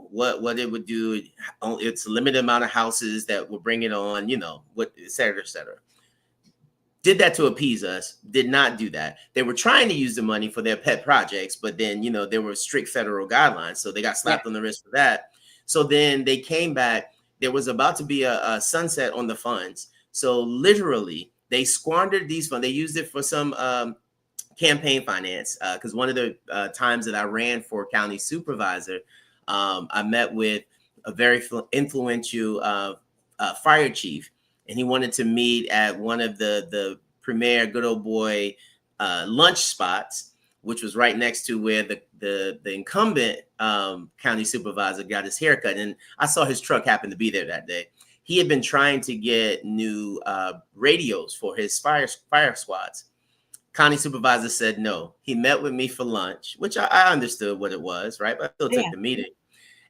what it would do. It's a limited amount of houses that will bring it on, what, et cetera, et cetera. Did that to appease us, did not do that. They were trying to use the money for their pet projects, but then, there were strict federal guidelines. So they got slapped on the wrist for that. So then they came back. There was about to be a sunset on the funds. So literally they squandered these funds. They used it for some campaign finance. Because one of the times that I ran for county supervisor, I met with a very influential fire chief. And he wanted to meet at one of the premier good old boy lunch spots, which was right next to where the incumbent county supervisor got his haircut. And I saw his truck happen to be there that day. He had been trying to get new radios for his fire squads. County supervisor said no. He met with me for lunch, which I understood what it was, right? But I still took the meeting.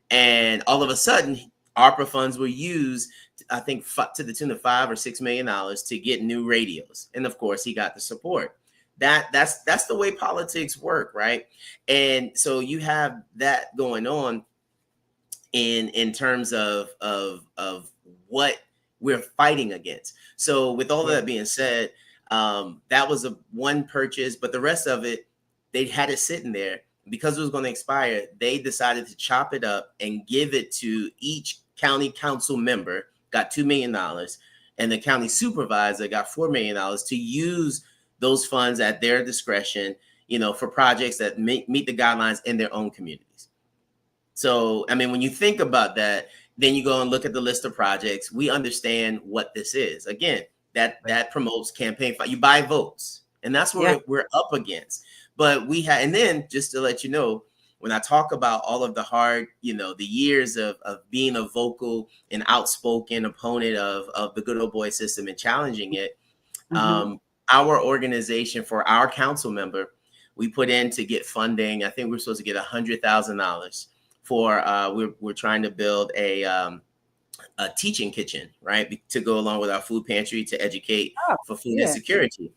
And all of a sudden, ARPA funds were used, I think, to the tune of $5 or $6 million to get new radios. And of course, he got the support. That's the way politics work, right? And so you have that going on in terms of what we're fighting against. So with all that being said, that was one purchase, but the rest of it, they had it sitting there. Because it was going to expire, they decided to chop it up and give it to each county council member, got $2 million, and the county supervisor got $4 million to use those funds at their discretion, for projects that meet the guidelines in their own communities. So, I mean, when you think about that, then you go and look at the list of projects. We understand what this is. Again, that promotes campaign. You buy votes, and that's what we're up against. But and then just to let you know, when I talk about all of the hard, the years of being a vocal and outspoken opponent of the good old boy system and challenging it, our organization, for our council member, we put in to get funding. I think we're supposed to get $100,000 for, we're trying to build a teaching kitchen, right? To go along with our food pantry to educate for food insecurity.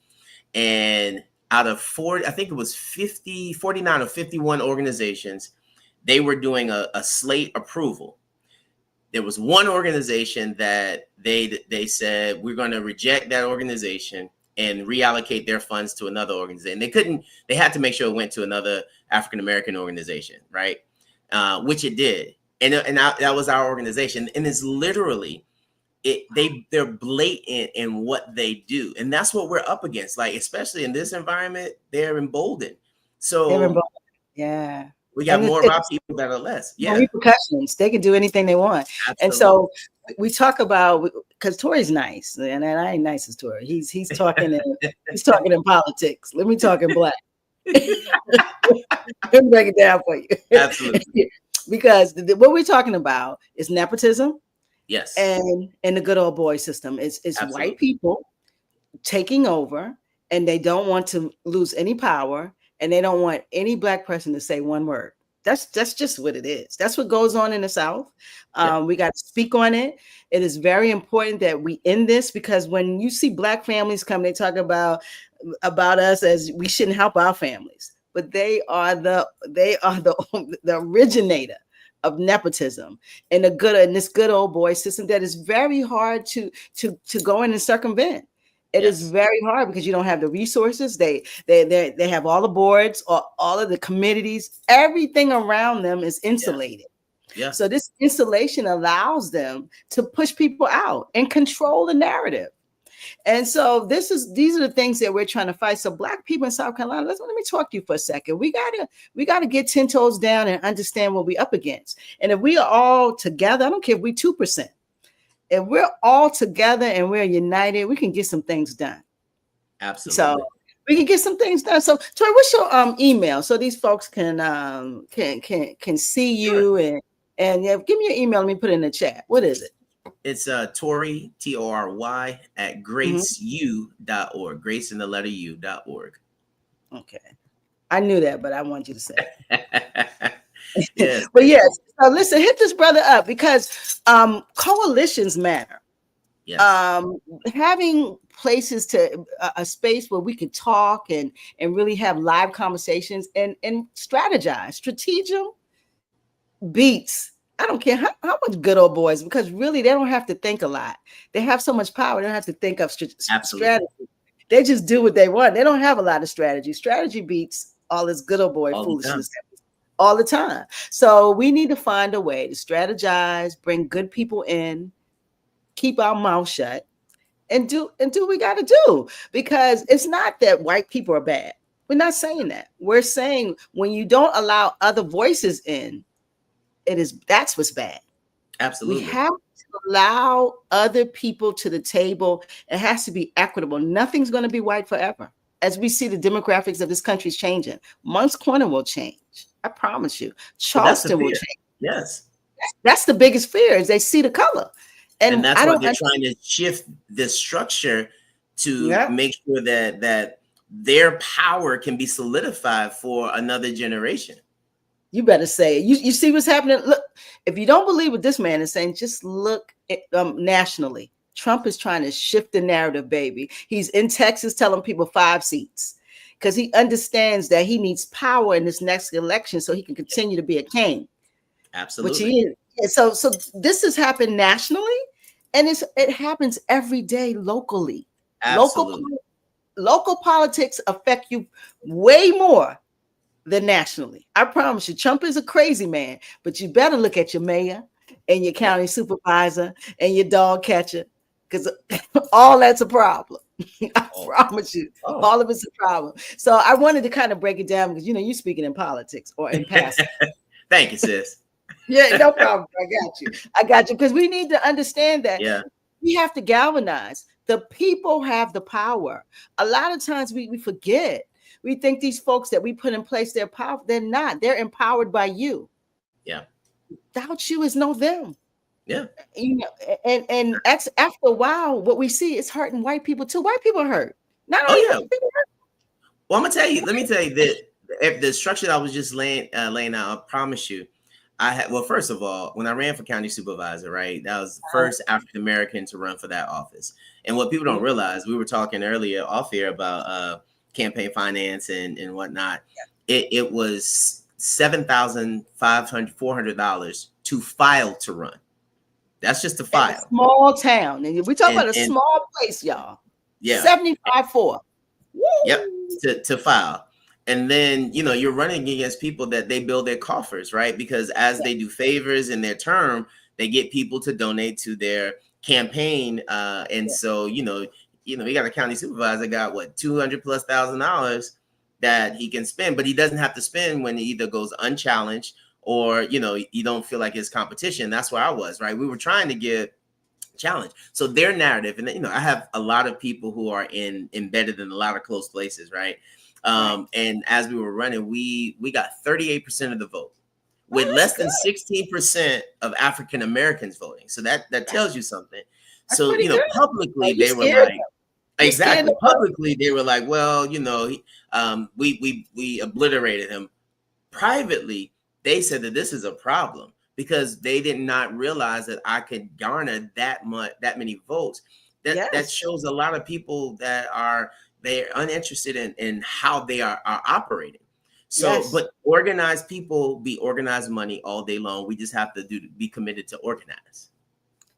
And out of 40, I think it was 49 or 51 organizations, they were doing a slate approval. There was one organization that they said, we're going to reject that organization and reallocate their funds to another organization. They had to make sure it went to another African-American organization, right? Which it did. And that was our organization. And it's literally, they're blatant in what they do. And that's what we're up against. Like, especially in this environment, they're emboldened. So we got more of our people that are less. Repercussions. They can do anything they want. Absolutely. And so we talk about, because Tory's nice, and I ain't nice as Tory. He's talking he's talking in politics. Let me talk in black. Let me break it down for you. Absolutely. Because what we're talking about is nepotism Yes. and the good old boy system. It's white Absolutely. people taking over, and they don't want to lose any power, and they don't want any black person to say one word. That's just what it is. That's what goes on in the South. Yep. We got to speak on it. It is very important that we end this, because when you see black families come, they talk about us as we shouldn't help our families, but they are the the originator of nepotism and this good old boy system that is very hard to go in and circumvent. It is Yes. very hard because you don't have the resources. They have all the boards or all of the committees. Everything around them is insulated. Yeah. So this insulation allows them to push people out and control the narrative. And so these are the things that we're trying to fight. So black people in South Carolina, let me talk to you for a second. We gotta get 10 toes down and understand what we're up against. And if we are all together, I don't care if we 2%. If we're all together and we're united, we can get some things done. Absolutely. So we can get some things done. So Tory, what's your email so these folks can see you and yeah, give me your email. Let me put it in the chat. What is it? It's Tory, Tory at graceu.org. Grace in the letter U.org. Okay. I knew that, but I want you to say it. Yes. But yes, so listen, hit this brother up, because coalitions matter. Yes. Having places to a space where we can talk and really have live conversations and strategize. Strategium beats. I don't care how much good old boys, because really they don't have to think a lot. They have so much power. They don't have to think of strategy. They just do what they want. They don't have a lot of strategy. Strategy beats all this good old boy foolishness all the time. So we need to find a way to strategize, bring good people in, keep our mouth shut, and do what we got to do. Because it's not that white people are bad. We're not saying that. We're saying when you don't allow other voices in, that's what's bad. Absolutely. We have to allow other people to the table. It has to be equitable. Nothing's going to be white forever. As we see the demographics of this country is changing, Moncks Corner will change. I promise you. Charleston will change. Yes. That's the biggest fear, is they see the color. And that's why they're trying to shift the structure to make sure that their power can be solidified for another generation. You better say it. You see what's happening? Look, if you don't believe what this man is saying, just look at, nationally. Trump is trying to shift the narrative, baby. He's in Texas telling people 5 seats because he understands that he needs power in this next election so he can continue to be a king. Absolutely. So this has happened nationally, and it happens every day locally. Absolutely. Local politics affect you way more than nationally. I promise you. Trump is a crazy man, but you better look at your mayor and your county supervisor and your dog catcher, because all that's a problem. I promise you. All of it's a problem. So I wanted to kind of break it down because, you're speaking in politics or in passing. Thank you, sis. Yeah, no problem. I got you. Because we need to understand that we have to galvanize. The people have the power. A lot of times we forget. We think these folks that we put in place, they're powerful. They're not. They're empowered by you. Yeah. Without you is no them. Yeah. And after a while, what we see is hurting white people too. White people hurt. Not only white people hurt. Well, let me tell you that if the structure that I was just laying out, I promise you, first of all, when I ran for county supervisor, right, that was the first African American to run for that office. And what people don't realize, we were talking earlier off air about campaign finance and whatnot. It was $7,400 to file to run. That's just to file. A small town, and we talk about a small place, y'all. Yeah, 75-4. Yep, to file. And then, you're running against people that they build their coffers, right? Because as they do favors in their term, they get people to donate to their campaign. So, you got a county supervisor got $200,000+ that he can spend, but he doesn't have to spend when he either goes unchallenged or, you don't feel like it's competition. That's where I was, right? We were trying to get challenge. So their narrative, and I have a lot of people who are embedded in a lot of close places, right? And as we were running, we got 38% of the vote, with Oh, less that's than good. 16% of African Americans voting. So that tells you something. That's So, pretty good. Oh, publicly you they were scared like, them. You scared exactly. them. Publicly they were like, well, we obliterated him. Privately, they said that this is a problem because they did not realize that I could garner that many votes. That Yes. shows a lot of people that they're uninterested in how they are operating. So, Yes. but organized people be organized money all day long. We just have to be committed to organize.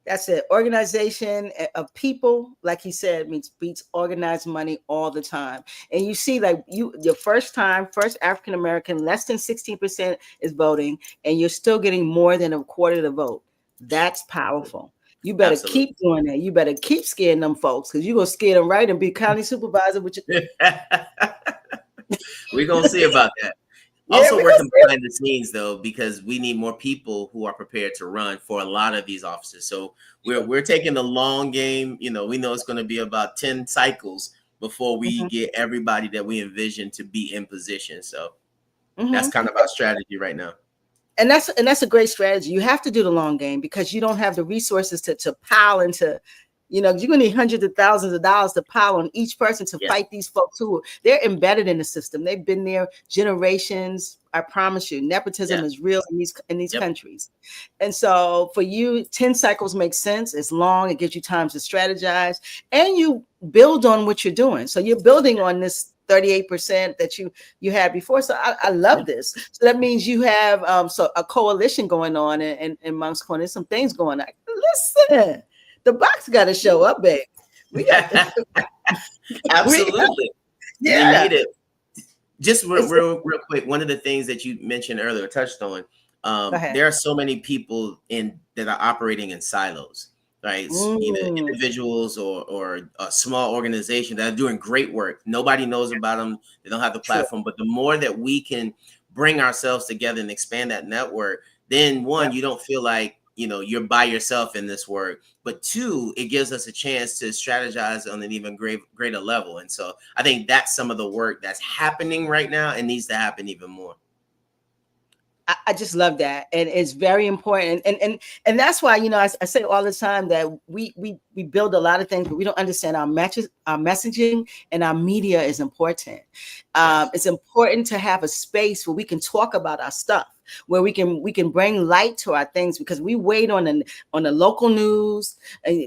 That's it. Organization of people, like he said, means beats organized money all the time. And you see, like your first African American, less than 16% is voting, and you're still getting more than a quarter of the vote. That's powerful. You better Absolutely. keep doing that. You better keep scaring them folks, because you're gonna scare them right and be county supervisor with your We're gonna see about that. yeah, Also we gonna working see behind the scenes though, because we need more people who are prepared to run for a lot of these offices. So we're taking the long game. We know it's going to be about 10 cycles before we it. get everybody that we envision to be in position. So that's Mhm. kind of our strategy right now. And that's a great strategy. You have to do the long game because you don't have the resources to pile into, you're gonna need hundreds of thousands of dollars to pile on each person to Yeah. fight these folks who they're embedded in the system. They've been there generations. I promise you, nepotism Yeah. is real in these Yep. countries. And so for you, 10 cycles makes sense. It's long, it gives you time to strategize, and you build on what you're doing. So you're building on this 38% that you had before. So I love this. So that means you have so a coalition going on in Moncks Corner. There's some things going on. Listen, the box got to show up, babe. We got Absolutely. We yeah. need it. Just real quick, one of the things that you mentioned earlier, touched on, Go ahead. there are so many people that are operating in silos, right? Either individuals or a small organization that are doing great work. Nobody knows about them. They don't have the True. platform. But the more that we can bring ourselves together and expand that network, then one, you don't feel like you're by yourself in this work, but two, it gives us a chance to strategize on an even greater level. And so I think that's some of the work that's happening right now and needs to happen even more. I just love that, and it's very important, and that's why I say all the time that we build a lot of things, but we don't understand our messaging, and our media is important. Yes. It's important to have a space where we can talk about our stuff, where we can bring light to our things, because we wait on the local news,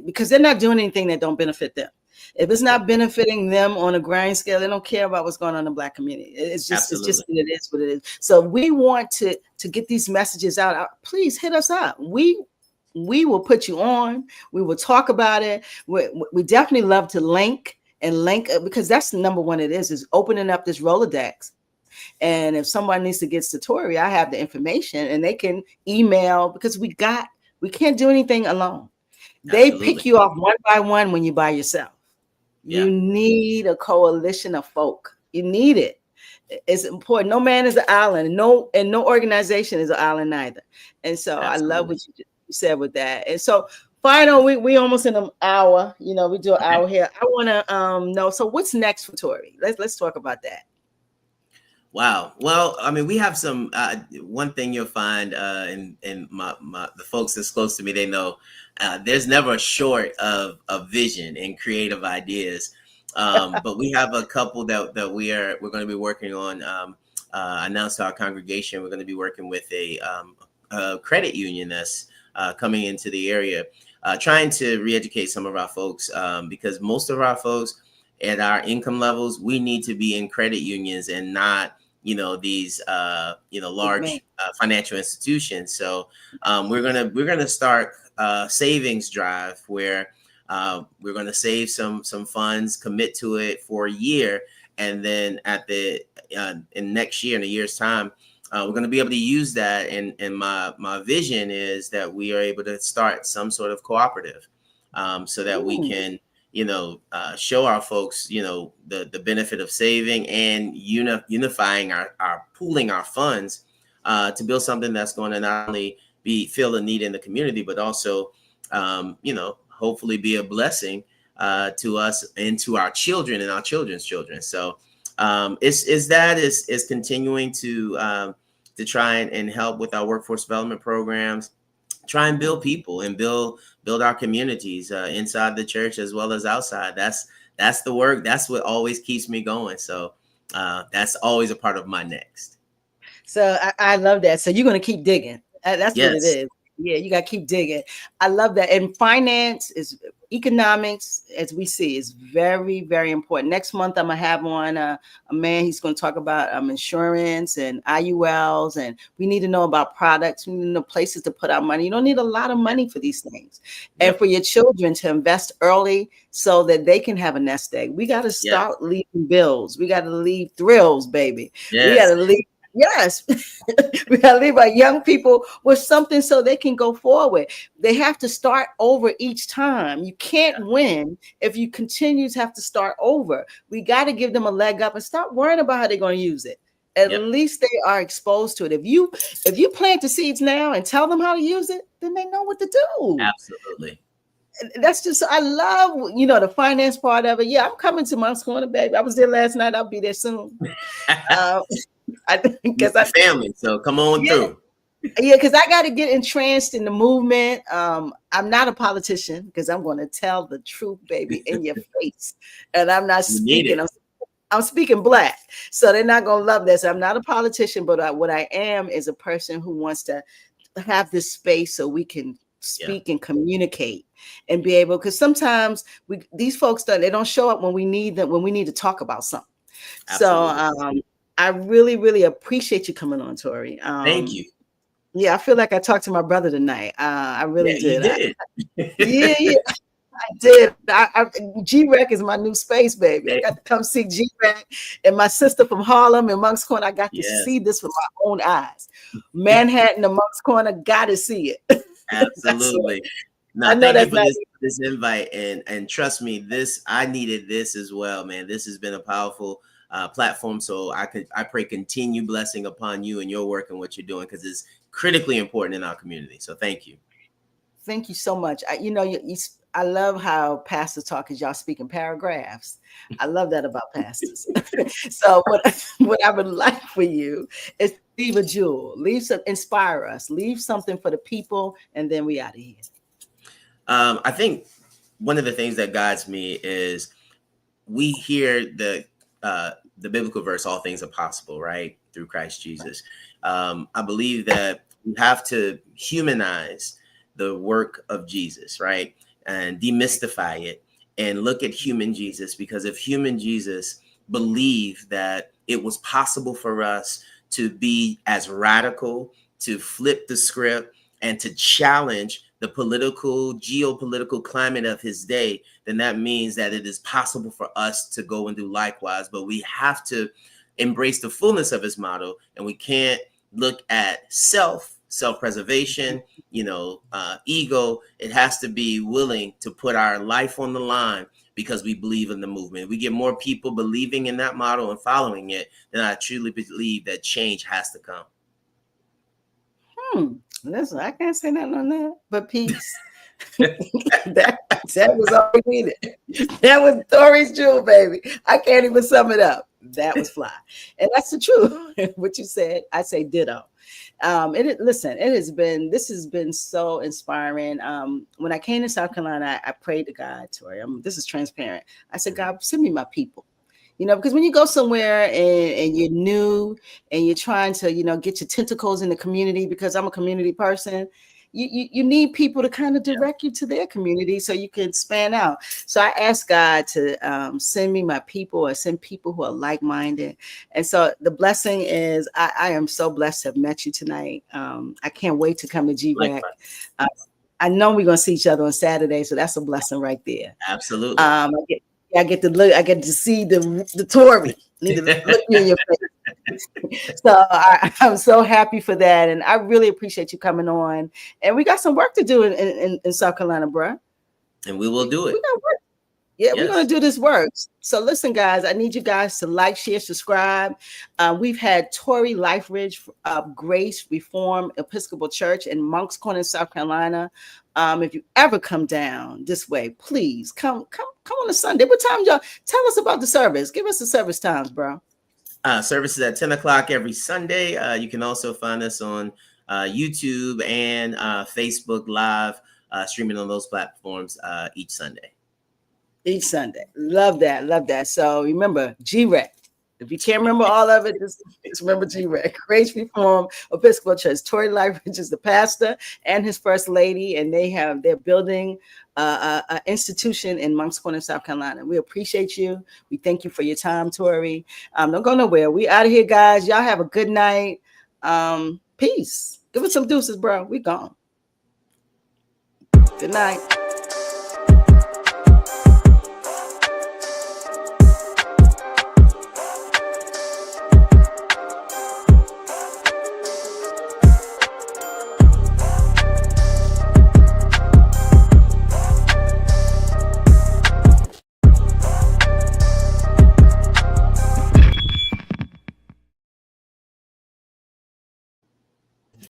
because they're not doing anything that don't benefit them. If it's not benefiting them on a grind scale, they don't care about what's going on in the Black community. It's just it is what it is. So we want to get these messages out. Please hit us up. We will put you on. We will talk about it. We definitely love to link, because that's the number one. It is opening up this Rolodex. And if someone needs to get to Tory, I have the information, and they can email, because we can't do anything alone. They pick you off one by one when you're by yourself. Yeah. You need a coalition of folk. You need it. It's important. No man is an island, and no organization is an island either. And so I love what you said with that. And so final, we almost in an hour. We do an hour here. I want to know. So what's next for Tory? Let's talk about that. Wow. Well, I mean, we have some. One thing you'll find in the folks that's close to me, they know there's never a short of vision and creative ideas. But we have a couple that we're going to be working on. Announced to our congregation, we're going to be working with a credit union that's coming into the area, trying to re-educate some of our folks, because most of our folks at our income levels, we need to be in credit unions and not these large financial institutions. So we're gonna start a savings drive where we're gonna save some funds, commit to it for a year, and then in next year, in a year's time, we're going to be able to use that. And my vision is that we are able to start some sort of cooperative, so that we can show our folks, the benefit of saving and unifying our pooling our funds, to build something that's going to not only fill a need in the community, but also, hopefully be a blessing to us and to our children and our children's children. So It's continuing to try and help with our workforce development programs, try and build people and build our communities inside the church as well as outside. That's the work. That's what always keeps me going. So that's always a part of my next. So I love that. So you're going to keep digging. That's what it Yes. is. Yeah, you got to keep digging. I love that. And finance is economics, as we see, is very, very important. Next month, I'm going to have on a man. He's going to talk about insurance and IULs. And we need to know about products. We need to know places to put our money. You don't need a lot of money for these things. Yep. And for your children to invest early so that they can have a nest egg. We got to start leaving bills. We got to leave thrills, baby. Yes. We got to leave. Yes, we got to leave our young people with something so they can go forward. They have to start over each time. You can't win if you continue to have to start over. We got to give them a leg up and stop worrying about how they're going to use it. At least they are exposed to it. If you plant the seeds now and tell them how to use it, then they know what to do. Absolutely. That's just, I love, the finance part of it. Yeah, I'm coming to Moncks Corner, baby. I was there last night. I'll be there soon. I think because I family, so come on through. Yeah, because I got to get entranced in the movement. I'm not a politician because I'm going to tell the truth, baby, in your face. And I'm not speaking. I'm speaking Black, so they're not going to love this. I'm not a politician, but what I am is a person who wants to have this space so we can speak and communicate and be able. Because sometimes these folks they don't show up when we need them, when we need to talk about something. Absolutely. So I really, really appreciate you coming on, Tory. Thank you. Yeah, I feel like I talked to my brother tonight. I really did. You did. I did. G-Rec is my new space, baby. I got to come see G-Rec and my sister from Harlem and Moncks Corner. I got to see this with my own eyes. Manhattan and Moncks Corner, got to see it. Absolutely. No, thank you for this invite. And trust me, I needed this as well, man. This has been a powerful platform. So I pray continue blessing upon you and your work and what you're doing, because it's critically important in our community. So thank you. Thank you so much. I love how pastors talk, because y'all speak in paragraphs. I love that about pastors. So what I would like for you is leave a jewel, inspire us, leave something for the people, and then we out of here. I think one of the things that guides me is we hear the biblical verse, all things are possible, right? Through Christ Jesus. I believe that we have to humanize the work of Jesus, right? And demystify it and look at human Jesus, because if human Jesus believed that it was possible for us to be as radical, to flip the script and to challenge the geopolitical climate of his day, then that means that it is possible for us to go and do likewise. But we have to embrace the fullness of his model, and we can't look at self-preservation, ego. It has to be willing to put our life on the line because we believe in the movement. If we get more people believing in that model and following it, then I truly believe that change has to come. Listen, I can't say nothing on that, but peace. that was all we needed. That was Tory's jewel, baby. I can't even sum it up. That was fly. And that's the truth. What you said, I say ditto. This has been so inspiring. When I came to South Carolina, I prayed to God, Tory. This is transparent. I said, God, send me my people. Because when you go somewhere and you're new and you're trying to, get your tentacles in the community, because I'm a community person, you need people to kind of direct you to their community so you can span out. So I asked God to send me my people, or send people who are like-minded. And so the blessing is I am so blessed to have met you tonight. I can't wait to come to G-Rec. I know we're going to see each other on Saturday, so that's a blessing right there. Absolutely. I get to look. I get to see the Tory. Need to look you in your face. So I'm so happy for that, and I really appreciate you coming on. And we got some work to do in South Carolina, bro. And we will do it. We got work. Yeah, we're going to do this work. So listen, guys, I need you guys to like, share, subscribe. We've had Tory Liferidge of Grace Reformed Episcopal Church in Moncks Corner, South Carolina. If you ever come down this way, please come on a Sunday. What time, y'all? Tell us about the service. Give us the service times, bro. Services at 10 o'clock every Sunday. You can also find us on YouTube and Facebook Live, streaming on those platforms each Sunday. Each Sunday. Love that. Love that. So remember, GREC. If you can't remember all of it, just remember GREC. Grace Reformed Episcopal Church. Tory Liferidge is the pastor and his first lady, and they're building an institution in Moncks Corner, South Carolina. We appreciate you. We thank you for your time, Tory. Don't go nowhere. We out of here, guys. Y'all have a good night. Peace. Give us some deuces, bro. We gone. Good night.